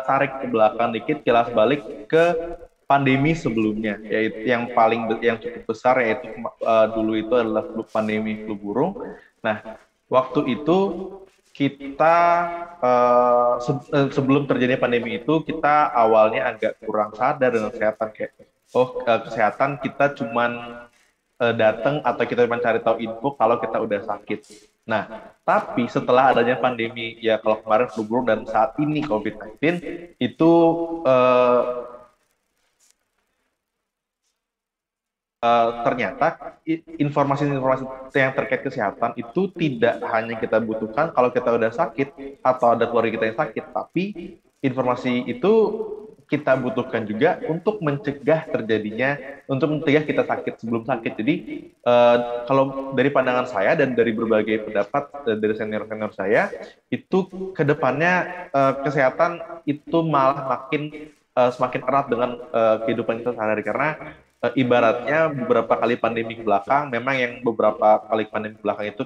tarik ke belakang dikit, kilas balik ke pandemi sebelumnya, yaitu yang cukup besar, yaitu dulu itu adalah pandemi flu burung. Nah, waktu itu kita sebelum terjadi pandemi itu, kita awalnya agak kurang sadar dengan kesehatan, kayak kesehatan kita cuman datang atau kita cuma cari tahu info kalau kita udah sakit. Nah, tapi setelah adanya pandemi, ya kalau kemarin flu burung dan saat ini COVID-19, itu eh, ternyata informasi-informasi yang terkait kesehatan itu tidak hanya kita butuhkan kalau kita udah sakit atau ada keluarga kita yang sakit, tapi informasi itu kita butuhkan juga untuk mencegah kita sakit sebelum sakit. Jadi kalau dari pandangan saya dan dari berbagai pendapat dari senior-senior saya, itu kedepannya kesehatan itu malah semakin erat dengan kehidupan kita sehari-hari karena ibaratnya beberapa kali pandemi ke belakang, memang yang beberapa kali pandemi ke belakang itu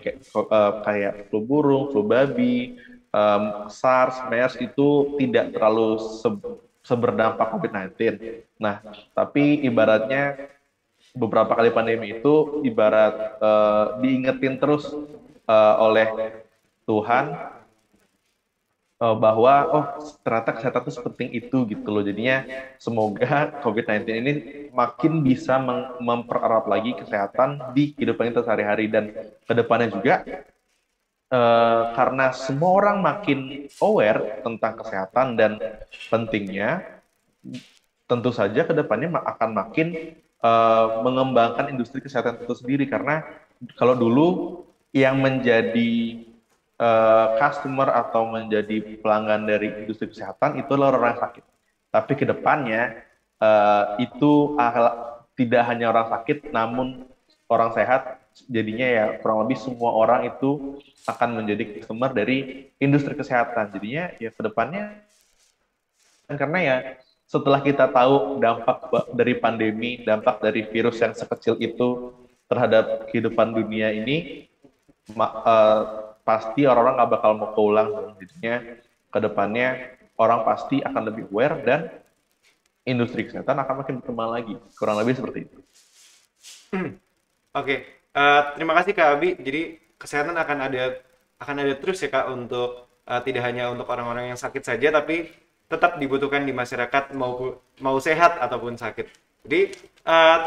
kayak flu burung, flu babi, SARS, MERS itu tidak terlalu seberdampak COVID-19. Nah, tapi ibaratnya beberapa kali pandemi itu ibarat diingetin terus oleh Tuhan bahwa ternyata kesehatan itu sepenting itu gitu loh. Jadinya semoga COVID-19 ini makin bisa mempererat lagi kesehatan di kehidupan kita sehari-hari dan kedepannya juga karena semua orang makin aware tentang kesehatan dan pentingnya, tentu saja kedepannya akan makin mengembangkan industri kesehatan itu sendiri karena kalau dulu yang menjadi customer atau menjadi pelanggan dari industri kesehatan itu adalah orang yang sakit. Tapi ke depannya itu tidak hanya orang sakit, namun orang sehat. Jadinya ya kurang lebih semua orang itu akan menjadi customer dari industri kesehatan. Jadinya ya ke depannya karena ya setelah kita tahu dampak dari pandemi, dampak dari virus yang sekecil itu terhadap kehidupan dunia ini, pasti orang-orang nggak bakal mau keulang. Jadinya ke depannya orang pasti akan lebih aware dan industri kesehatan akan makin berkembang lagi. Kurang lebih seperti itu. Oke, terima kasih Kak Abi. Jadi kesehatan akan ada terus ya Kak untuk tidak hanya untuk orang-orang yang sakit saja, tapi tetap dibutuhkan di masyarakat mau sehat ataupun sakit. Jadi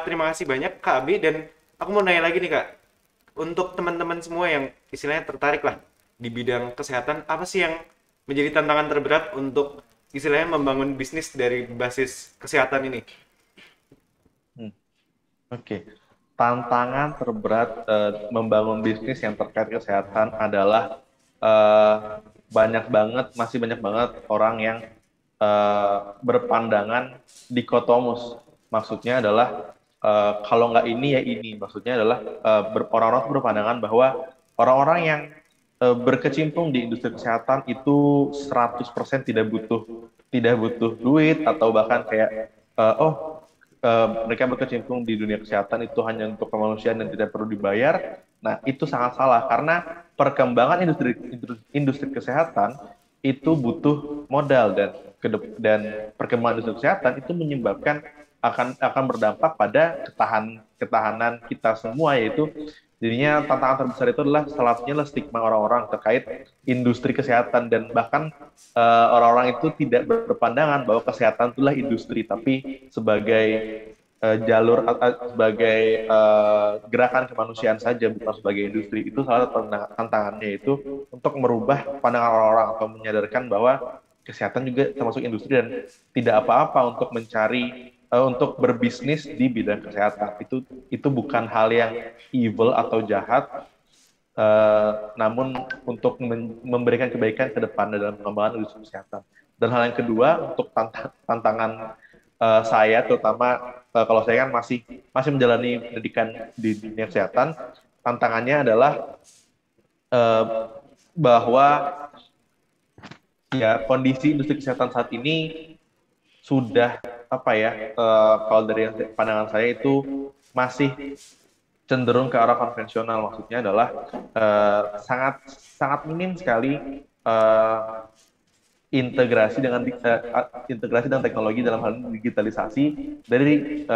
terima kasih banyak Kak Abi dan aku mau nanya lagi nih Kak, untuk teman-teman semua yang istilahnya tertarik lah di bidang kesehatan, apa sih yang menjadi tantangan terberat untuk istilahnya membangun bisnis dari basis kesehatan ini? Oke. Tantangan terberat membangun bisnis yang terkait kesehatan adalah masih banyak banget orang yang berpandangan dikotomus. Maksudnya adalah kalau nggak ini ya ini. Maksudnya adalah orang-orang berpandangan bahwa orang-orang yang berkecimpung di industri kesehatan itu 100% tidak butuh duit atau bahkan kayak mereka berkecimpung di dunia kesehatan itu hanya untuk kemanusiaan dan tidak perlu dibayar. Nah, itu sangat salah karena perkembangan industri kesehatan itu butuh modal dan perkembangan industri kesehatan itu menyebabkan akan berdampak pada ketahanan kita semua, yaitu jadinya tantangan terbesar itu adalah salah satunya stigma orang-orang terkait industri kesehatan dan bahkan orang-orang itu tidak berpandangan bahwa kesehatan itulah industri, tapi sebagai sebagai gerakan kemanusiaan saja, bukan sebagai industri. Itu salah satu tantangannya, yaitu untuk merubah pandangan orang-orang atau menyadarkan bahwa kesehatan juga termasuk industri dan tidak apa-apa untuk berbisnis di bidang kesehatan. Itu bukan hal yang evil atau jahat, namun untuk memberikan kebaikan ke depan dalam pengembangan industri kesehatan. Dan hal yang kedua, untuk tantangan saya, terutama kalau saya kan masih menjalani pendidikan di dunia kesehatan, tantangannya adalah bahwa ya kondisi industri kesehatan saat ini sudah kalau dari pandangan saya itu masih cenderung ke arah konvensional. Maksudnya adalah sangat sangat minim sekali integrasi dengan teknologi dalam hal digitalisasi dari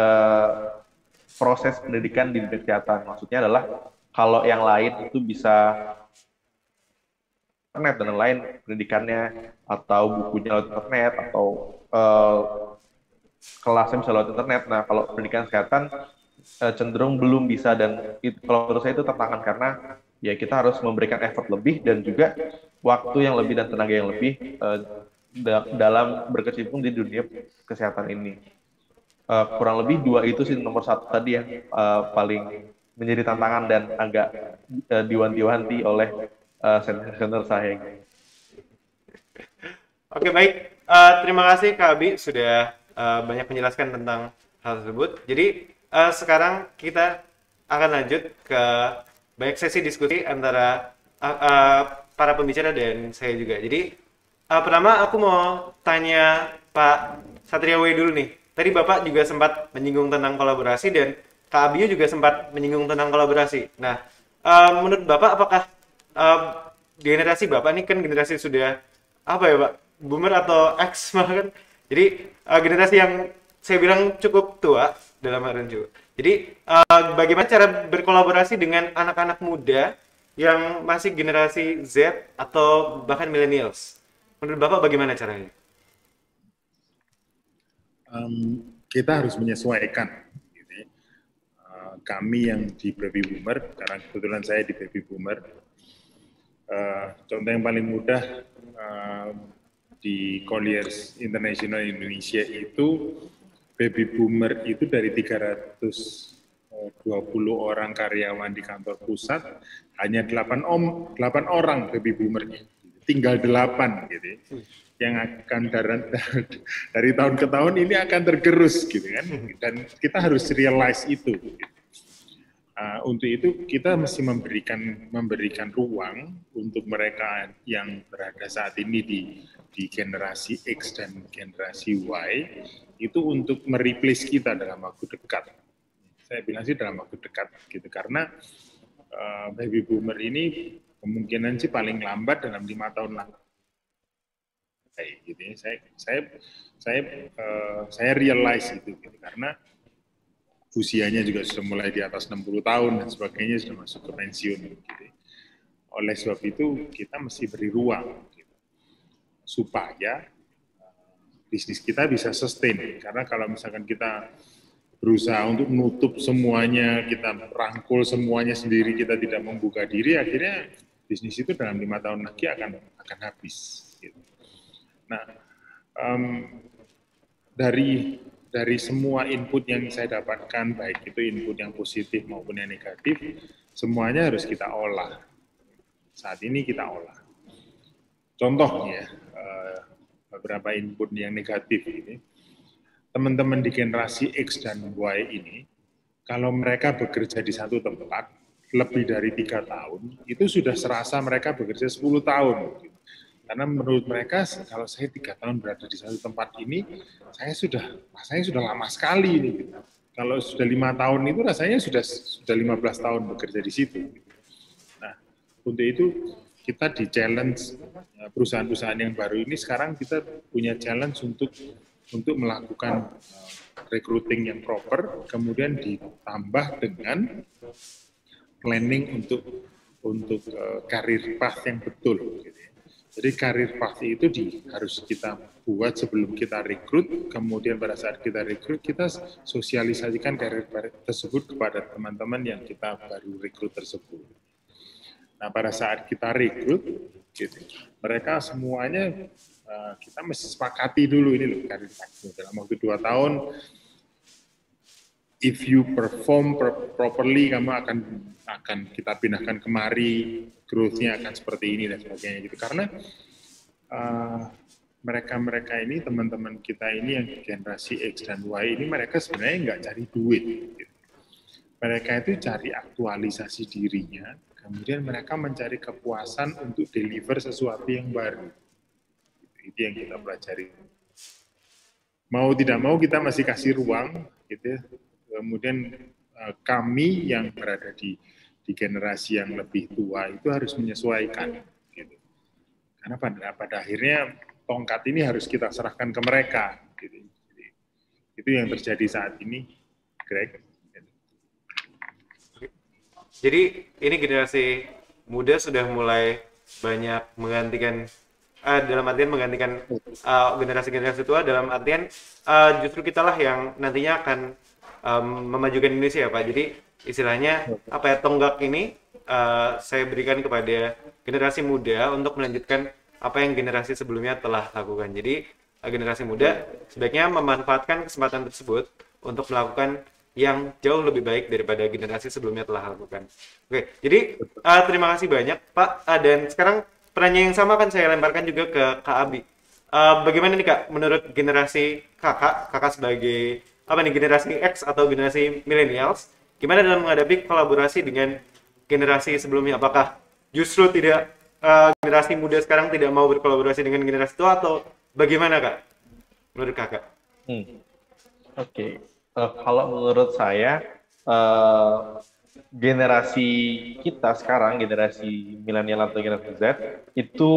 proses pendidikan di dunia kesehatan. Maksudnya adalah kalau yang lain itu bisa internet dan lain pendidikannya atau bukunya lewat internet atau kelasnya bisa lewat internet. Nah, kalau pendidikan kesehatan cenderung belum bisa, dan kalau menurut saya itu tantangan karena ya kita harus memberikan effort lebih dan juga waktu yang lebih dan tenaga yang lebih dalam berkecimpung di dunia kesehatan ini. Kurang lebih dua itu sih nomor satu tadi yang paling menjadi tantangan dan agak diwanti-wanti oleh senior saya. Oke, baik. Terima kasih Kak Abi sudah banyak menjelaskan tentang hal tersebut. Jadi sekarang kita akan lanjut ke banyak sesi diskusi antara para pembicara dan saya juga. Jadi pertama aku mau tanya Pak Satriawi dulu nih. Tadi Bapak juga sempat menyinggung tentang kolaborasi dan Kak Abiu juga sempat menyinggung tentang kolaborasi. Nah, menurut Bapak apakah generasi Bapak ini kan generasi sudah apa ya Pak? Boomer atau X malah kan? Jadi generasi yang saya bilang cukup tua dalam hal juga. Jadi bagaimana cara berkolaborasi dengan anak-anak muda yang masih generasi Z atau bahkan millennials? Menurut Bapak bagaimana caranya? Kita harus menyesuaikan. Gitu ya. Kami yang di baby boomer, karena kebetulan saya di baby boomer, contoh yang paling mudah di Colliers International Indonesia itu baby boomer itu dari 320 orang karyawan di kantor pusat hanya 8 orang baby boomernya, tinggal 8 gitu ya. Yang akan dari tahun ke tahun ini akan tergerus gitu kan, dan kita harus realize itu. Untuk itu kita mesti memberikan ruang untuk mereka yang berada saat ini di generasi X dan generasi Y itu untuk mereplace kita dalam waktu dekat. Saya bilang sih dalam waktu dekat gitu, karena baby boomer ini kemungkinan sih paling lambat dalam 5 tahun lagi. Gitu ya. Saya realize itu gitu, karena usianya juga sudah mulai di atas 60 tahun dan sebagainya, sudah masuk ke pensiun gitu. Oleh sebab itu kita mesti beri ruang gitu, supaya bisnis kita bisa sustain. Karena kalau misalkan kita berusaha untuk menutup semuanya, kita rangkul semuanya sendiri, kita tidak membuka diri, akhirnya bisnis itu dalam 5 tahun lagi akan habis. Gitu. Nah, dari semua input yang saya dapatkan, baik itu input yang positif maupun yang negatif, semuanya harus kita olah. Saat ini kita olah. Contohnya, beberapa input yang negatif ini, teman-teman di generasi X dan Y ini, kalau mereka bekerja di satu tempat lebih dari 3 tahun, itu sudah serasa mereka bekerja 10 tahun. Karena menurut mereka, kalau saya 3 tahun berada di satu tempat ini, rasanya sudah lama sekali ini. Kalau sudah 5 tahun itu rasanya sudah 15 tahun bekerja di situ. Nah, untuk itu kita di challenge perusahaan-perusahaan yang baru ini, sekarang kita punya challenge untuk melakukan recruiting yang proper, kemudian ditambah dengan planning untuk career path yang betul. Jadi career path itu harus kita buat sebelum kita rekrut, kemudian pada saat kita rekrut, kita sosialisasikan career path tersebut kepada teman-teman yang kita baru rekrut tersebut. Nah, pada saat kita rekrut, gitu, mereka semuanya kita mesti sepakati dulu ini loh career path. Dalam waktu 2 tahun, if you perform properly, kamu akan kita pindahkan kemari, growth-nya akan seperti ini dan sebagainya gitu. Karena mereka ini, teman-teman kita ini yang generasi X dan Y ini, mereka sebenarnya nggak cari duit. Gitu. Mereka itu cari aktualisasi dirinya, kemudian mereka mencari kepuasan untuk deliver sesuatu yang baru. Itu yang kita pelajari. Mau tidak mau kita masih kasih ruang, gitu. Kemudian kami yang berada di generasi yang lebih tua itu harus menyesuaikan, gitu. Karena pada akhirnya tongkat ini harus kita serahkan ke mereka, gitu. Itu yang terjadi saat ini, Greg. Jadi ini generasi muda sudah mulai banyak menggantikan dalam artian menggantikan generasi-generasi tua, dalam artian justru kitalah yang nantinya akan memajukan Indonesia ya Pak. Jadi istilahnya apa ya, tonggak ini saya berikan kepada generasi muda untuk melanjutkan apa yang generasi sebelumnya telah lakukan. Jadi generasi muda sebaiknya memanfaatkan kesempatan tersebut untuk melakukan yang jauh lebih baik daripada generasi sebelumnya telah lakukan. Oke, jadi terima kasih banyak Pak. Dan sekarang pertanyaan yang sama akan saya lemparkan juga ke Kak Abi. Bagaimana nih Kak, menurut generasi kakak sebagai apa nih, generasi X atau generasi millennials, gimana dalam menghadapi kolaborasi dengan generasi sebelumnya? Apakah justru tidak generasi muda sekarang tidak mau berkolaborasi dengan generasi tua, atau bagaimana Kak, menurut kakak? Oke. Kalau menurut saya, generasi kita sekarang, generasi milenial atau generasi Z, itu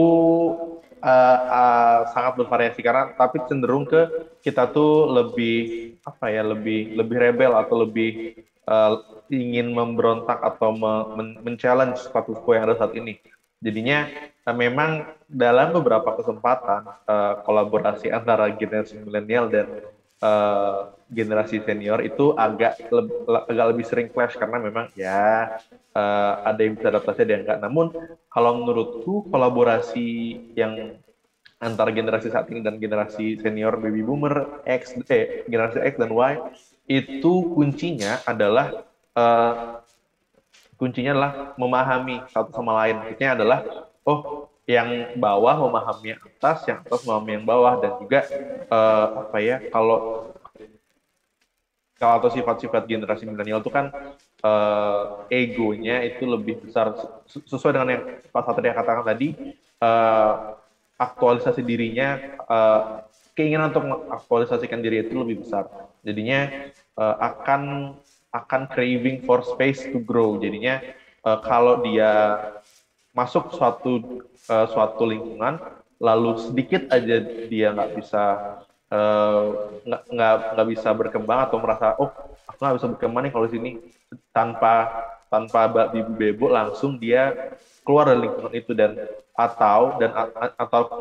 sangat bervariasi, karena tapi cenderung ke kita tuh lebih apa ya, lebih rebel atau lebih ingin memberontak atau men-challenge status quo yang ada saat ini. Jadinya memang dalam beberapa kesempatan kolaborasi antara generasi milenial dan generasi senior itu agak lebih sering clash, karena memang ya ada yang bisa adaptasi, ada yang enggak. Namun kalau menurutku kolaborasi yang antara generasi saat ini dan generasi senior baby boomer generasi X dan Y itu kuncinya adalah memahami satu sama lain. Maksudnya adalah yang bawah memahami yang atas, yang atas memahami yang bawah, dan juga kalau atau sifat-sifat generasi milenial itu kan egonya itu lebih besar, sesuai dengan yang Pak Satria katakan tadi, aktualisasi dirinya, keinginan untuk mengaktualisasikan diri itu lebih besar. Jadinya akan craving for space to grow. Jadinya kalau dia masuk suatu lingkungan, lalu sedikit aja dia nggak bisa berkembang atau merasa aku nggak bisa berkembang nih kalau di sini, tanpa bibu bebo langsung dia keluar dari lingkungan itu, atau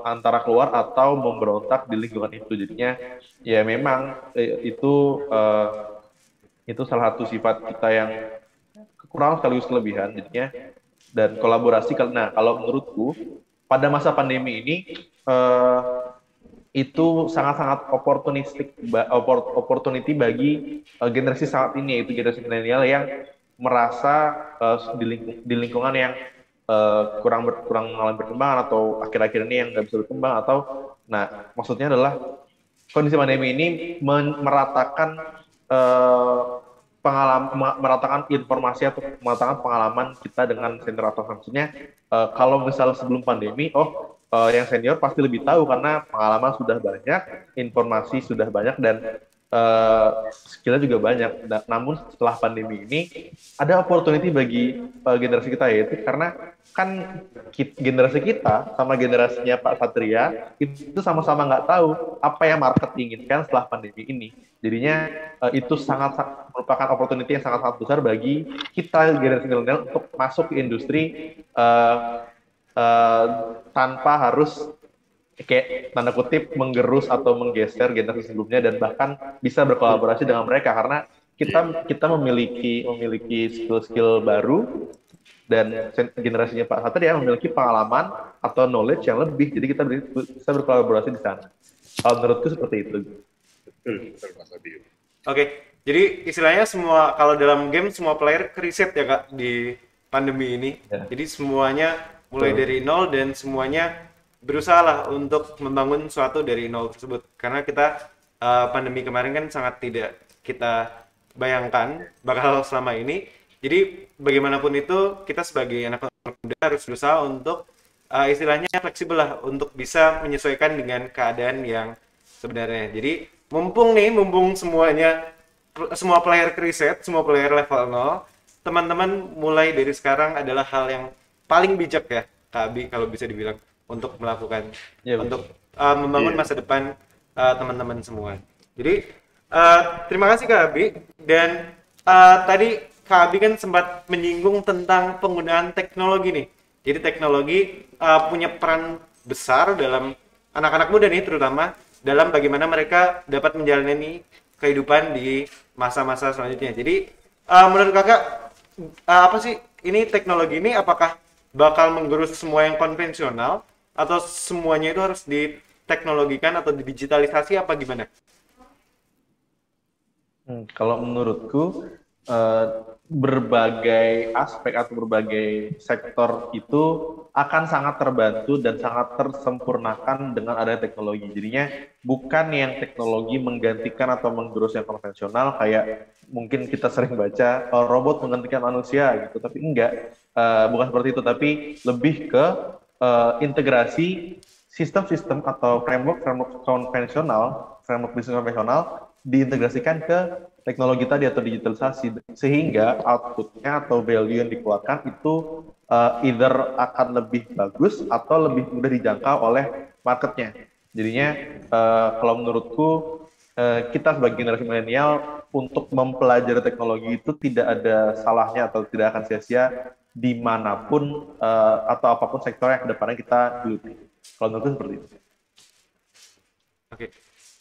antara keluar atau memberontak di lingkungan itu. Jadinya ya memang itu salah satu sifat kita yang kekurangan sekaligus kelebihan. Jadinya dan kolaborasi. Nah, kalau menurutku pada masa pandemi ini itu sangat-sangat opportunity bagi generasi saat ini, yaitu generasi milenial yang merasa di lingkungan yang kurang mengalami perkembangan, atau akhir-akhir ini yang nggak bisa berkembang, atau maksudnya adalah kondisi pandemi ini meratakan meratakan informasi atau meratakan pengalaman kita dengan senior atau maksudnya kalau misal sebelum pandemi yang senior pasti lebih tahu karena pengalaman sudah banyak, informasi sudah banyak, dan skillnya juga banyak. Namun setelah pandemi ini ada opportunity bagi generasi kita, yaitu karena kan generasi kita sama generasinya Pak Satria itu sama-sama nggak tahu apa yang market inginkan setelah pandemi ini. Jadinya itu sangat merupakan opportunity yang sangat besar bagi kita generasi milenial untuk masuk ke industri tanpa harus kayak tanda kutip menggerus atau menggeser generasi sebelumnya, dan bahkan bisa berkolaborasi dengan mereka karena kita memiliki skill baru, dan generasinya Pak Satria memiliki pengalaman atau knowledge yang lebih, jadi kita bisa berkolaborasi di sana. Kalau menurutku seperti itu. Betul, Mas Abiy. Oke, jadi istilahnya kalau dalam game semua player riset ya Kak di pandemi ini. Ya. Jadi semuanya mulai dari nol, dan semuanya berusaha lah untuk membangun suatu dari nol tersebut. Karena kita pandemi kemarin kan sangat tidak kita bayangkan bakal selama ini. Jadi bagaimanapun itu kita sebagai anak muda harus berusaha untuk istilahnya fleksibel lah, untuk bisa menyesuaikan dengan keadaan yang sebenarnya. Jadi mumpung semua player riset, semua player level 0, teman-teman mulai dari sekarang adalah hal yang paling bijak ya Kak Abi kalau bisa dibilang untuk melakukan untuk membangun masa depan teman-teman semua. Jadi terima kasih Kak Abi, dan tadi Kak Abi kan sempat menyinggung tentang penggunaan teknologi nih. Jadi teknologi punya peran besar dalam anak-anak muda nih, terutama dalam bagaimana mereka dapat menjalani kehidupan di masa-masa selanjutnya. Jadi Menurut kakak apa sih ini teknologi ini apakah bakal menggerus semua yang konvensional atau semuanya itu harus diteknologikan atau didigitalisasi apa gimana? Kalau menurutku eh, berbagai aspek atau berbagai sektor itu akan sangat terbantu dan sangat tersempurnakan dengan adanya teknologi. Jadinya bukan yang teknologi menggantikan atau menggerus yang konvensional kayak mungkin kita sering baca robot menggantikan manusia gitu, tapi enggak. Bukan seperti itu, tapi lebih ke integrasi sistem-sistem atau framework konvensional, framework bisnis konvensional diintegrasikan ke teknologi tadi atau digitalisasi sehingga outputnya atau value yang dikeluarkan itu either akan lebih bagus atau lebih mudah dijangkau oleh marketnya. Jadinya kalau menurutku kita sebagai generasi milenial untuk mempelajari teknologi itu tidak ada salahnya atau tidak akan sia-sia dimanapun atau apapun sektor yang kedepannya kita geluti. Kalau menurutku seperti itu. Oke.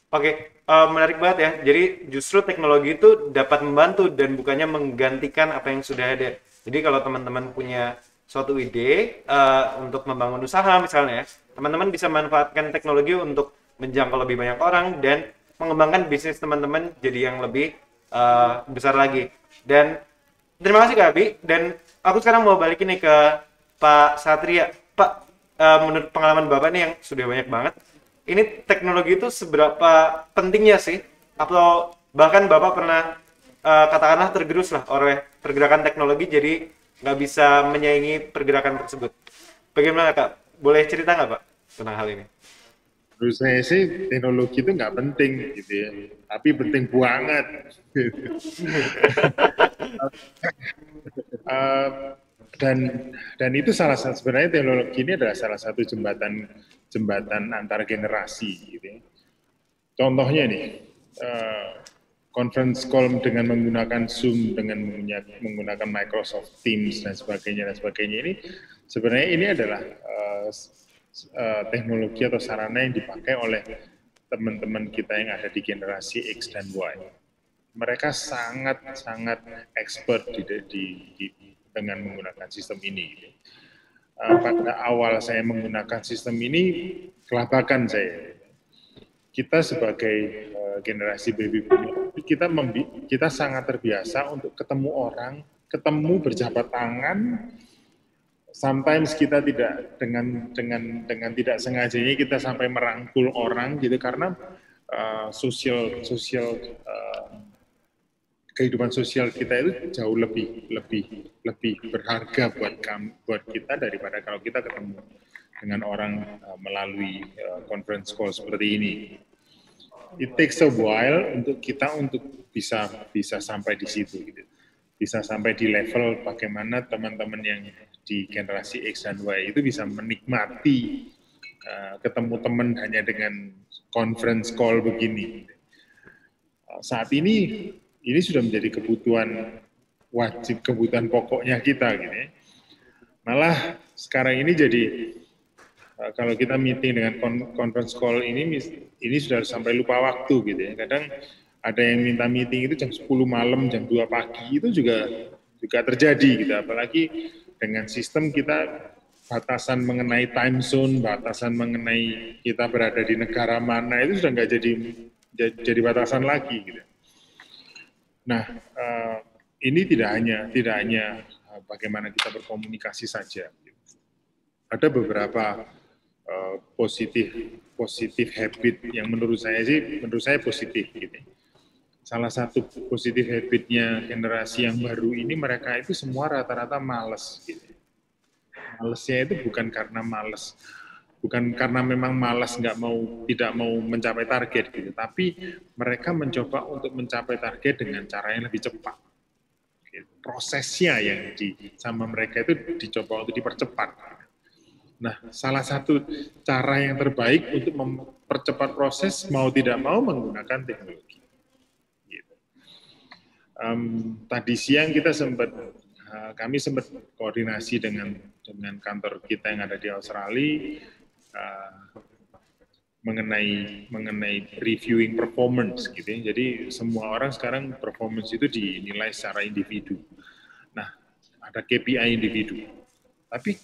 Oke, menarik banget ya. Jadi justru teknologi itu dapat membantu dan bukannya menggantikan apa yang sudah ada. Jadi kalau teman-teman punya suatu ide untuk membangun usaha misalnya, teman-teman bisa manfaatkan teknologi untuk menjangkau lebih banyak orang dan mengembangkan bisnis teman-teman jadi yang lebih besar lagi. Dan terima kasih Kak Abi. Dan aku sekarang mau balik ini ke Pak Satria. Pak, menurut pengalaman Bapak nih yang sudah banyak banget, ini teknologi itu seberapa pentingnya sih? Atau bahkan Bapak pernah katakanlah tergerus lah oleh pergerakan teknologi jadi nggak bisa menyaingi pergerakan tersebut. Bagaimana Kak? Boleh cerita nggak Pak tentang hal ini? Menurut saya sih teknologi itu nggak penting gitu ya, tapi penting banget. Eh, dan itu sebenarnya teknologi ini adalah salah satu jembatan antar generasi gitu ya. Contohnya nih, conference call dengan menggunakan Zoom, dengan menggunakan Microsoft Teams dan sebagainya ini sebenarnya ini adalah teknologi atau sarana yang dipakai oleh teman-teman kita yang ada di generasi X dan Y. Mereka sangat expert dengan menggunakan sistem ini. Pada awal saya menggunakan sistem ini, kelabakan saya. Kita sebagai generasi baby boomer, kita sangat terbiasa untuk ketemu orang, ketemu berjabat tangan. Sometimes kita tidak dengan tidak sengajanya kita sampai merangkul orang gitu karena kehidupan sosial kita itu jauh lebih berharga buat kita daripada kalau kita ketemu dengan orang melalui conference call seperti ini. It takes a while untuk kita bisa sampai di situ gitu. Bisa sampai di level bagaimana teman-teman yang di generasi X dan Y itu bisa menikmati ketemu teman hanya dengan conference call begini. Saat ini sudah menjadi kebutuhan wajib, kebutuhan pokoknya kita gitu ya. Malah sekarang ini jadi kalau kita meeting dengan conference call ini sudah sampai lupa waktu gitu ya. Kadang ada yang minta meeting itu jam 10 malam, jam 2 pagi itu juga terjadi gitu. Apalagi dengan sistem kita batasan mengenai time zone, batasan mengenai kita berada di negara mana itu sudah nggak jadi batasan lagi gitu. Nah, ini tidak hanya bagaimana kita berkomunikasi saja. Ada beberapa positif habit yang menurut saya positif gitu. Salah satu positif habitnya generasi yang baru ini, mereka itu semua rata-rata malas gitu. Malesnya itu bukan karena malas, bukan karena memang malas tidak mau mencapai target gitu, tapi mereka mencoba untuk mencapai target dengan cara yang lebih cepat. Prosesnya yang sama mereka itu dicoba untuk dipercepat. Nah, salah satu cara yang terbaik untuk mempercepat proses mau tidak mau menggunakan teknologi. Gitu. Tadi siang kami sempat koordinasi dengan kantor kita yang ada di Australia, mengenai reviewing performance gitu ya. Jadi semua orang sekarang performance itu dinilai secara individu. Nah, ada KPI individu. Tapi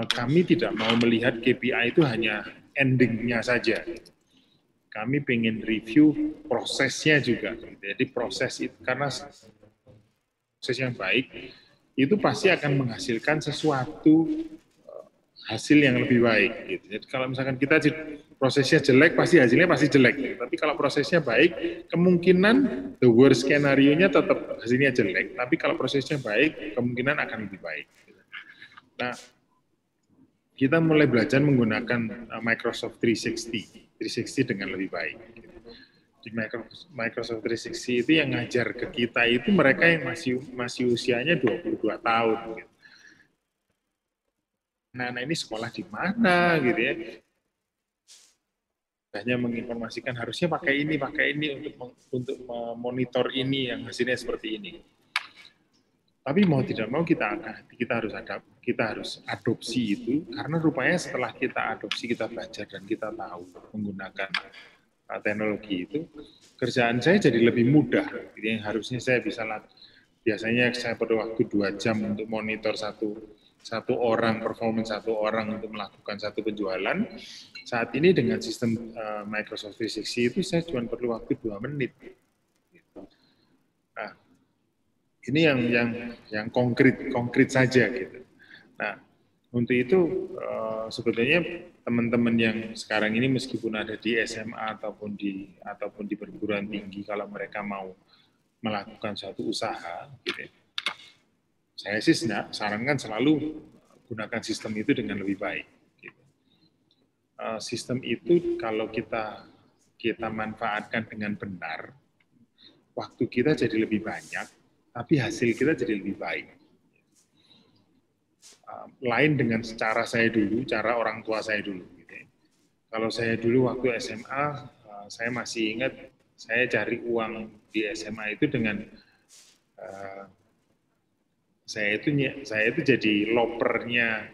kami tidak mau melihat KPI itu hanya endingnya saja. Kami pengen review prosesnya juga. Jadi proses itu, karena proses yang baik itu pasti akan menghasilkan sesuatu hasil yang lebih baik. Gitu. Jadi kalau misalkan kita prosesnya jelek, pasti hasilnya pasti jelek. Gitu. Tapi kalau prosesnya baik, kemungkinan the worst skenario-nya tetap hasilnya jelek. Tapi kalau prosesnya baik, kemungkinan akan lebih baik. Gitu. Nah, kita mulai belajar menggunakan Microsoft 360 dengan lebih baik. Gitu. Di Microsoft 360 itu yang ngajar ke kita itu mereka yang masih usianya 22 tahun. Gitu. Nah, ini sekolah di mana gitu ya. Hanya menginformasikan harusnya pakai ini untuk memonitor ini yang hasilnya seperti ini. Tapi mau tidak mau kita harus adopsi itu karena rupanya setelah kita adopsi, kita belajar dan kita tahu menggunakan teknologi itu, kerjaan saya jadi lebih mudah. Jadi yang harusnya saya bisa biasanya saya perlu waktu 2 jam untuk monitor satu orang, performance satu orang untuk melakukan satu penjualan. Saat ini dengan sistem Microsoft 360 itu saya cuma perlu waktu 2 menit. Nah, ini yang konkret saja gitu. Nah, untuk itu sebetulnya teman-teman yang sekarang ini meskipun ada di SMA ataupun di perguruan tinggi, kalau mereka mau melakukan suatu usaha, gitu, saya sih sarankan selalu gunakan sistem itu dengan lebih baik. Gitu. Sistem itu kalau kita manfaatkan dengan benar, waktu kita jadi lebih banyak, tapi hasil kita jadi lebih baik. Lain dengan cara saya dulu, cara orang tua saya dulu. Gitu. Kalau saya dulu waktu SMA, saya masih ingat saya cari uang di SMA itu dengan saya itu jadi lopernya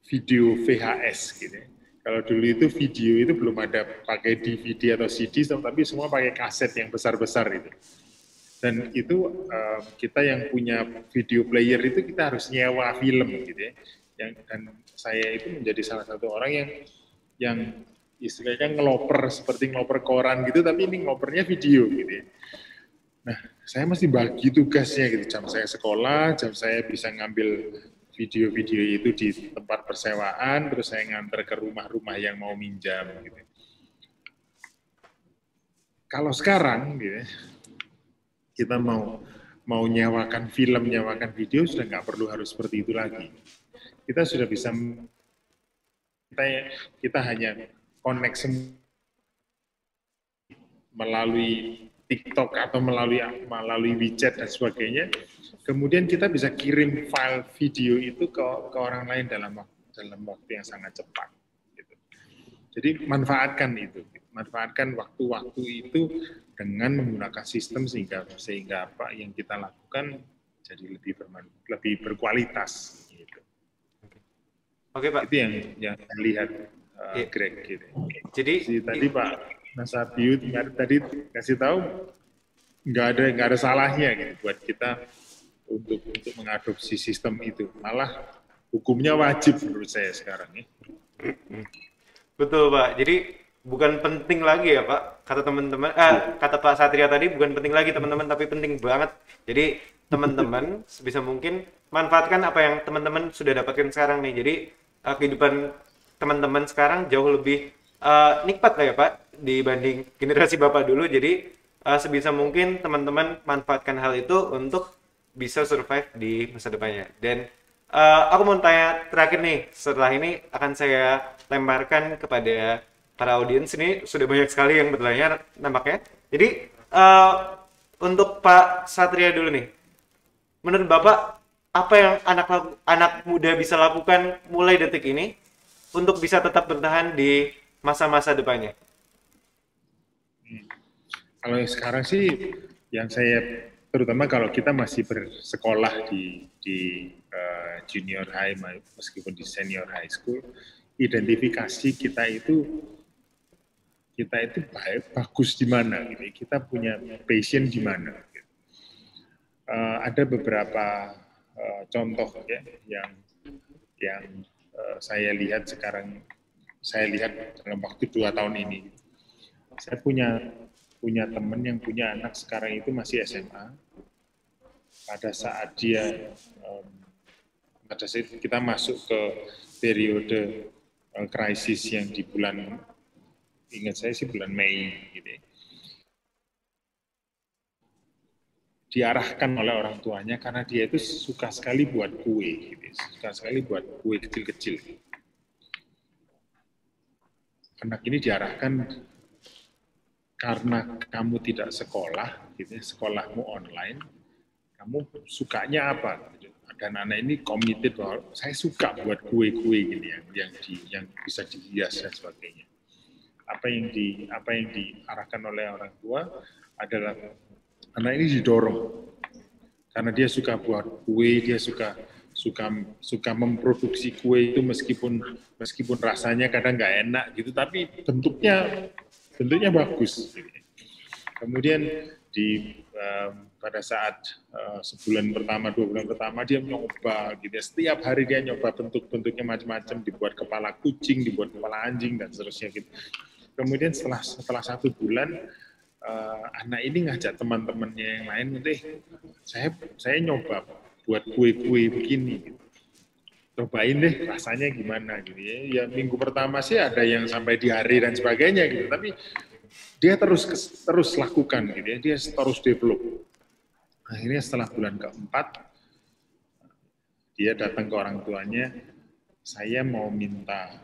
video VHS gitu. Kalau dulu itu video itu belum ada pakai DVD atau CD, tapi semua pakai kaset yang besar-besar itu. Dan itu kita yang punya video player itu kita harus nyewa film gitu ya. Dan saya itu menjadi salah satu orang yang istilahnya ngeloper seperti ngeloper koran gitu, tapi ini ngelopernya video gitu ya. Nah, saya mesti bagi tugasnya gitu. Jam saya sekolah, jam saya bisa ngambil video-video itu di tempat persewaan, terus saya nganter ke rumah-rumah yang mau minjam gitu. Kalau sekarang gitu, kita mau nyewakan film, nyewakan video sudah nggak perlu harus seperti itu lagi. Kita sudah bisa kita hanya connect melalui TikTok atau melalui WeChat dan sebagainya. Kemudian kita bisa kirim file video itu ke orang lain dalam waktu yang sangat cepat. Gitu. Jadi manfaatkan itu, manfaatkan waktu-waktu itu dengan menggunakan sistem sehingga apa yang kita lakukan jadi lebih berkualitas. Gitu. Oke Pak. Itu yang saya lihat, Greg. Gitu. Jadi tadi Pak Mas Abiu tadi kasih tahu nggak ada salahnya gitu buat kita untuk mengadopsi sistem itu, malah hukumnya wajib menurut saya sekarang ya. Betul Pak, jadi bukan penting lagi ya Pak, kata teman-teman, kata Pak Satria tadi bukan penting lagi teman-teman, tapi penting banget. Jadi teman-teman sebisa mungkin manfaatkan apa yang teman-teman sudah dapatkan sekarang nih. Jadi kehidupan teman-teman sekarang jauh lebih nikmat lah ya Pak dibanding generasi Bapak dulu. Jadi sebisa mungkin teman-teman manfaatkan hal itu untuk bisa survive di masa depannya. Dan aku mau tanya terakhir nih, setelah ini akan saya lemparkan kepada para audiens. Ini sudah banyak sekali yang bertanya nampaknya. Jadi untuk Pak Satria dulu nih, menurut Bapak apa yang anak muda bisa lakukan mulai detik ini untuk bisa tetap bertahan di masa-masa depannya? Kalau sekarang sih yang saya, terutama kalau kita masih bersekolah di junior high meskipun di senior high school, identifikasi kita itu bagus di mana, gitu. Kita punya passion di mana. Gitu. Ada beberapa contoh ya yang saya lihat sekarang, saya lihat dalam waktu 2 tahun ini. Saya punya teman yang punya anak sekarang itu masih SMA. Pada saat kita masuk ke periode krisis yang di bulan, ingat saya sih bulan Mei gitu ya. Diarahkan oleh orang tuanya karena dia itu suka sekali buat kue gitu. Suka sekali buat kue kecil-kecil. Anak ini diarahkan karena kamu tidak sekolah gitu ya, sekolahmu online, kamu sukanya apa? Dan anak ini committed bahwa saya suka buat kue-kue gini yang bisa dihias dan sebagainya. Apa yang diarahkan oleh orang tua adalah anak ini didorong karena dia suka buat kue, dia suka memproduksi kue itu meskipun rasanya kadang nggak enak gitu, tapi bentuknya bagus. Kemudian pada saat sebulan pertama, 2 bulan pertama dia nyoba gitu. Setiap hari dia nyoba bentuknya macam-macam, dibuat kepala kucing, dibuat kepala anjing dan seterusnya gitu. Kemudian setelah 1 bulan anak ini ngajak teman-temannya yang lain, saya nyoba buat kue-kue begini gitu. Cobain deh rasanya gimana gitu ya. Ya minggu pertama sih ada yang sampai diare dan sebagainya gitu, tapi dia terus lakukan gitu ya, dia terus develop. Akhirnya setelah bulan keempat dia datang ke orang tuanya, saya mau minta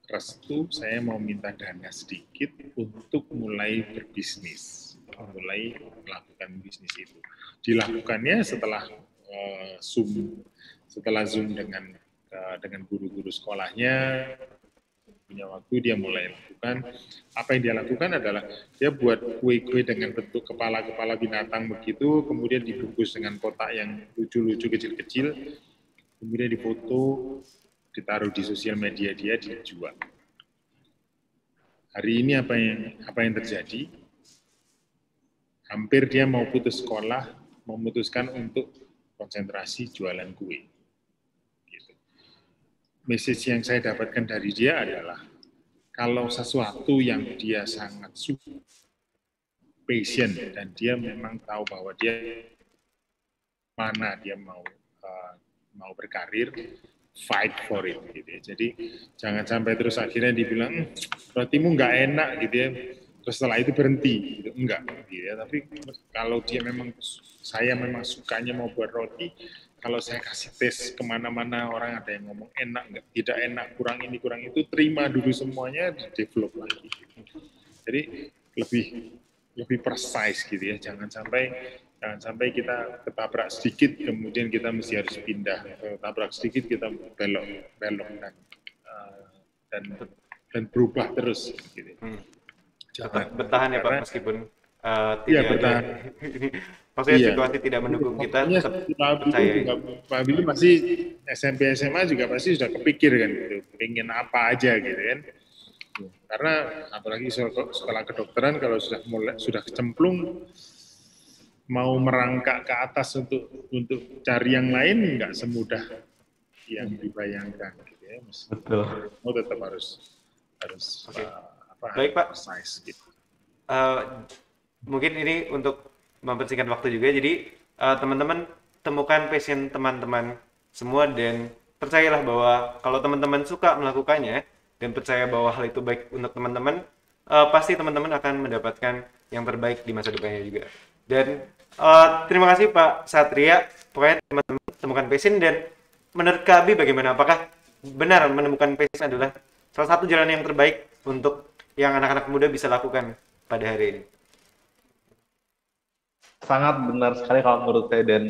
restu, saya mau minta dana sedikit untuk mulai berbisnis, mulai melakukan bisnis itu. Dilakukannya setelah Zoom dengan guru-guru sekolahnya, punya waktu dia mulai lakukan. Apa yang dia lakukan adalah dia buat kue-kue dengan bentuk kepala-kepala binatang begitu, kemudian dibungkus dengan kotak yang lucu-lucu kecil-kecil, kemudian difoto, ditaruh di sosial media dia, dijual. Hari ini apa yang terjadi? Hampir dia mau putus sekolah, memutuskan untuk konsentrasi jualan kue. Gitu. Message yang saya dapatkan dari dia adalah kalau sesuatu yang dia sangat suka, passion, dan dia memang tahu bahwa dia mana dia mau berkarir, fight for it gitu ya. Jadi jangan sampai terus akhirnya dibilang rotimu nggak enak gitu ya, terus setelah itu berhenti gitu. Enggak gitu ya. Tapi kalau dia saya memang sukanya mau buat roti, kalau saya kasih tes kemana-mana, orang ada yang ngomong enak nggak, tidak enak, kurang ini kurang itu, terima dulu semuanya, develop lagi gitu. Jadi lebih precise gitu ya. Jangan sampai kita ketabrak sedikit, kemudian kita mesti harus pindah. Ketabrak sedikit kita belok dan berubah terus. Gitu. Bertahan ya Pak, meskipun tidak bertahan. Maksudnya situasi tidak mendukung kita, tetap percaya. Pak Billy masih SMP SMA juga pasti sudah kepikir kan, gitu. Pengen apa aja gitu kan. Karena apalagi sekolah kedokteran kalau sudah kecemplung, mau merangkak ke atas untuk cari yang lain nggak semudah yang dibayangkan gitu ya. Betul. Mau tetap harus okay. Baik Pak. Size, gitu. Mungkin ini untuk mempersingkat waktu juga. Jadi teman-teman temukan passion teman-teman semua dan percayalah bahwa kalau teman-teman suka melakukannya dan percaya bahwa hal itu baik untuk teman-teman, pasti teman-teman akan mendapatkan yang terbaik di masa depannya juga. Dan terima kasih Pak Satria. Pokoknya teman-teman temukan passion, dan menurut Kak Abi bagaimana? Apakah benar menemukan passion adalah salah satu jalan yang terbaik untuk yang anak-anak muda bisa lakukan pada hari ini? Sangat benar sekali kalau menurut saya, dan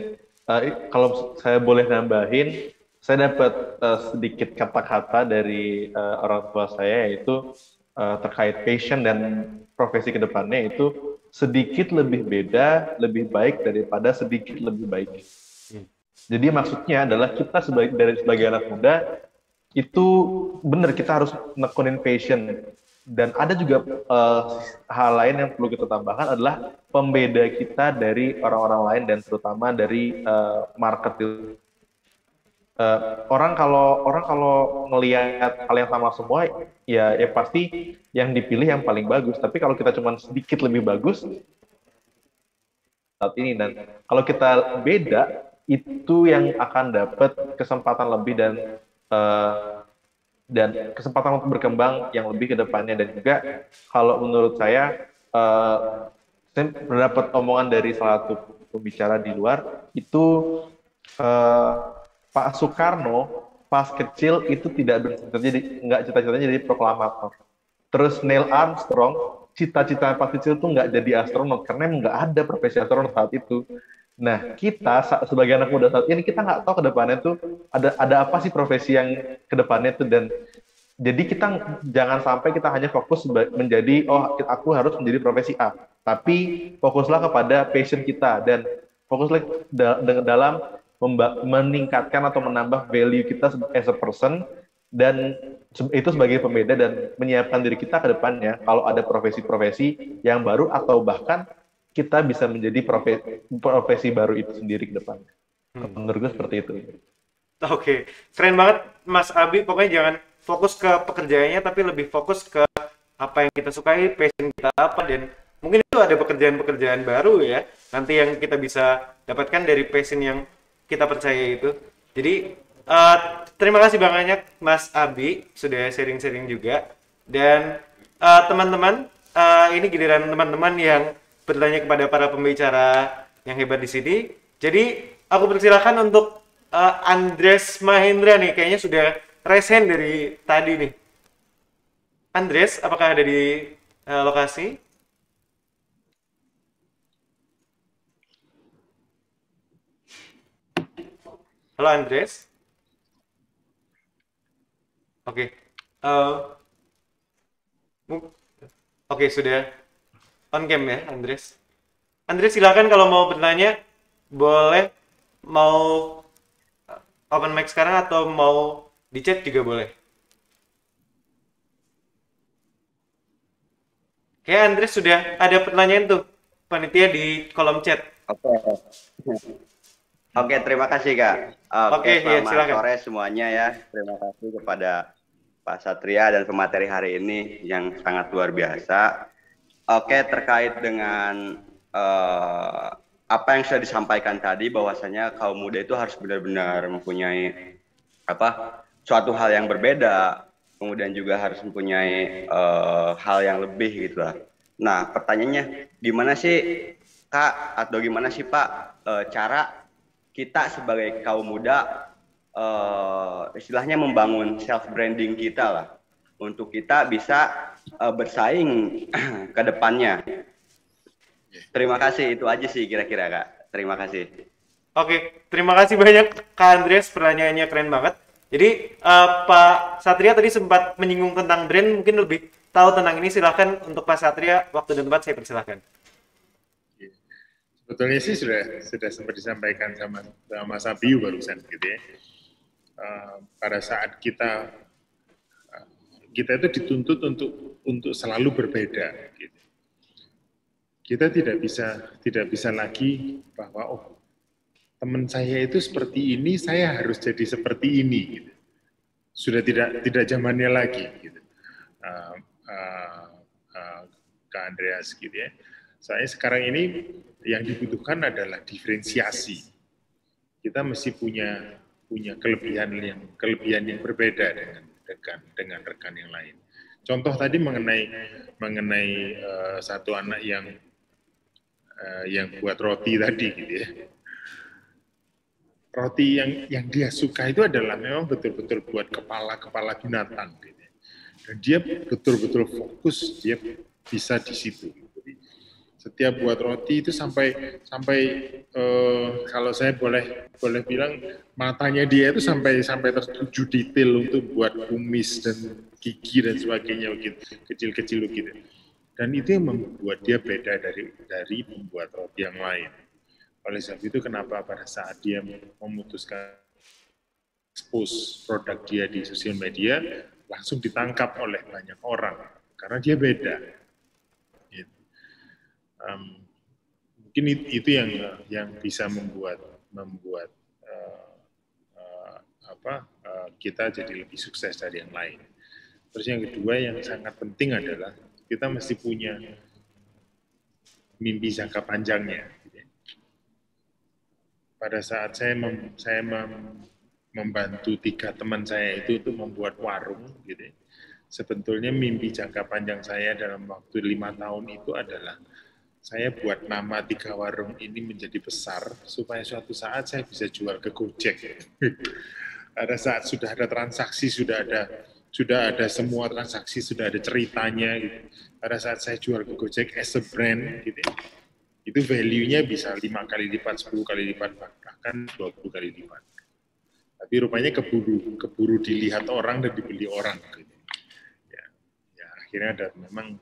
kalau saya boleh nambahin, saya dapat sedikit kata-kata dari orang tua saya, yaitu terkait passion dan profesi kedepannya, itu sedikit lebih beda, lebih baik daripada sedikit lebih baik. Jadi maksudnya adalah kita sebagai anak muda, itu benar kita harus nekunin passion. Dan ada juga hal lain yang perlu kita tambahkan adalah pembeda kita dari orang-orang lain dan terutama dari market. Orang kalau ngelihat hal yang sama semua, ya pasti yang dipilih yang paling bagus. Tapi kalau kita cuma sedikit lebih bagus saat ini, dan kalau kita beda, itu yang akan dapat kesempatan lebih dan kesempatan untuk berkembang yang lebih ke depannya. Dan juga kalau menurut saya mendapat omongan dari salah satu pembicara di luar itu, Pak Soekarno pas kecil itu nggak cita-citanya jadi proklamator. Terus Neil Armstrong cita-cita pas kecil tuh nggak jadi astronot karena emang nggak ada profesi astronot saat itu. Nah, kita sebagai anak muda saat ini kita nggak tahu ke depannya tuh ada apa sih profesi yang ke depannya tuh. Dan jadi kita jangan sampai kita hanya fokus menjadi aku harus menjadi profesi A, tapi fokuslah kepada passion kita dan fokuslah dalam meningkatkan atau menambah value kita as a person, dan itu sebagai pembeda dan menyiapkan diri kita ke depannya kalau ada profesi-profesi yang baru atau bahkan kita bisa menjadi profesi baru itu sendiri ke depannya. Menurut gue seperti itu. Oke, keren banget Mas Abi. Pokoknya jangan fokus ke pekerjaannya, tapi lebih fokus ke apa yang kita sukai, passion kita apa, dan mungkin itu ada pekerjaan-pekerjaan baru ya, nanti yang kita bisa dapatkan dari passion yang kita percaya itu. Jadi terima kasih banyak Mas Abi sudah sharing-sharing juga. Dan teman-teman, ini giliran teman-teman yang bertanya kepada para pembicara yang hebat di sini. Jadi aku persilahkan untuk Andres Mahendra nih, kayaknya sudah raise hand dari tadi nih. Andres, apakah ada di lokasi? Halo Andres. Oke. Oke, sudah on cam ya Andres. Andres silakan kalau mau bertanya, boleh, mau open mic sekarang atau mau di chat juga boleh. Oke, Andres sudah ada pertanyaan tuh panitia di kolom chat. Oke. Oke, terima kasih Kak. Oke, ya, selamat silakan. sore semuanya ya. Terima kasih kepada Pak Satria dan pemateri hari ini yang sangat luar biasa. Oke, terkait dengan apa yang sudah disampaikan tadi, bahwasanya kaum muda itu harus benar-benar mempunyai suatu hal yang berbeda, kemudian juga harus mempunyai hal yang lebih gitu lah. Nah, pertanyaannya, gimana sih Kak atau gimana sih Pak cara kita sebagai kaum muda istilahnya membangun self branding kita lah, untuk kita bisa bersaing ke depannya. Terima kasih, itu aja sih kira-kira Kak. Terima kasih. Oke, terima kasih banyak Kak Andres, pertanyaannya keren banget. Jadi Pak Satria tadi sempat menyinggung tentang brand, mungkin lebih tahu tentang ini. Silahkan untuk Pak Satria, waktu dan tempat saya persilahkan. Sebetulnya sih sudah sempat disampaikan sama Mas Abiu barusan gitu ya. Pada saat kita itu dituntut untuk selalu berbeda. Gitu. Kita tidak bisa lagi bahwa teman saya itu seperti ini, saya harus jadi seperti ini. Gitu. Sudah tidak zamannya lagi. Gitu. Kak Andreas gitu ya. Saya sekarang ini yang dibutuhkan adalah diferensiasi. Kita mesti punya kelebihan yang berbeda dengan rekan yang lain. Contoh tadi mengenai satu anak yang buat roti tadi gitu ya. Roti yang dia suka itu adalah memang betul-betul buat kepala binatang gitu. Dan dia betul-betul fokus, dia bisa di situ. Jadi, setiap buat roti itu sampai kalau saya boleh bilang, matanya dia itu sampai tertuju detail untuk buat kumis dan gigi dan sebagainya begitu, kecil-kecil begitu. Dan itu yang membuat dia beda dari pembuat roti yang lain. Oleh sebab itu kenapa pada saat dia memutuskan expose produk dia di sosial media, langsung ditangkap oleh banyak orang karena dia beda. Gitu. Mungkin itu yang bisa membuat kita jadi lebih sukses dari yang lain. Terus yang kedua yang sangat penting adalah kita mesti punya mimpi jangka panjangnya. Pada saat saya membantu 3 teman saya itu untuk membuat warung, gitu. Sebetulnya mimpi jangka panjang saya dalam waktu 5 tahun itu adalah saya buat nama 3 warung ini menjadi besar supaya suatu saat saya bisa jual ke Gojek. Pada saat sudah ada transaksi, sudah ada semua transaksi, sudah ada ceritanya. Gitu. Pada saat saya jual ke Gojek as a brand, gitu, itu value-nya bisa 5 kali lipat, 10 kali lipat, bahkan 20 kali lipat. Tapi rupanya keburu dilihat orang dan dibeli orang. Gitu. Ya, akhirnya ada memang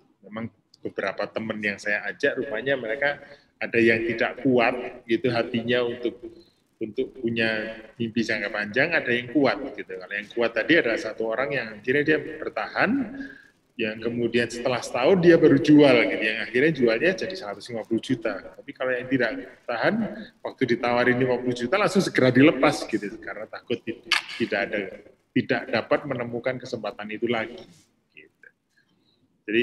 beberapa teman yang saya ajak, rupanya mereka ada yang tidak kuat gitu hatinya untuk punya mimpi jangka panjang, ada yang kuat gitu. Kalau yang kuat tadi ada satu orang yang akhirnya dia bertahan, yang kemudian setelah setahun dia baru jual gitu, yang akhirnya jualnya jadi 150 juta. Tapi kalau yang tidak tahan, waktu ditawarin 50 juta langsung segera dilepas gitu, karena takut tidak dapat menemukan kesempatan itu lagi. Gitu. Jadi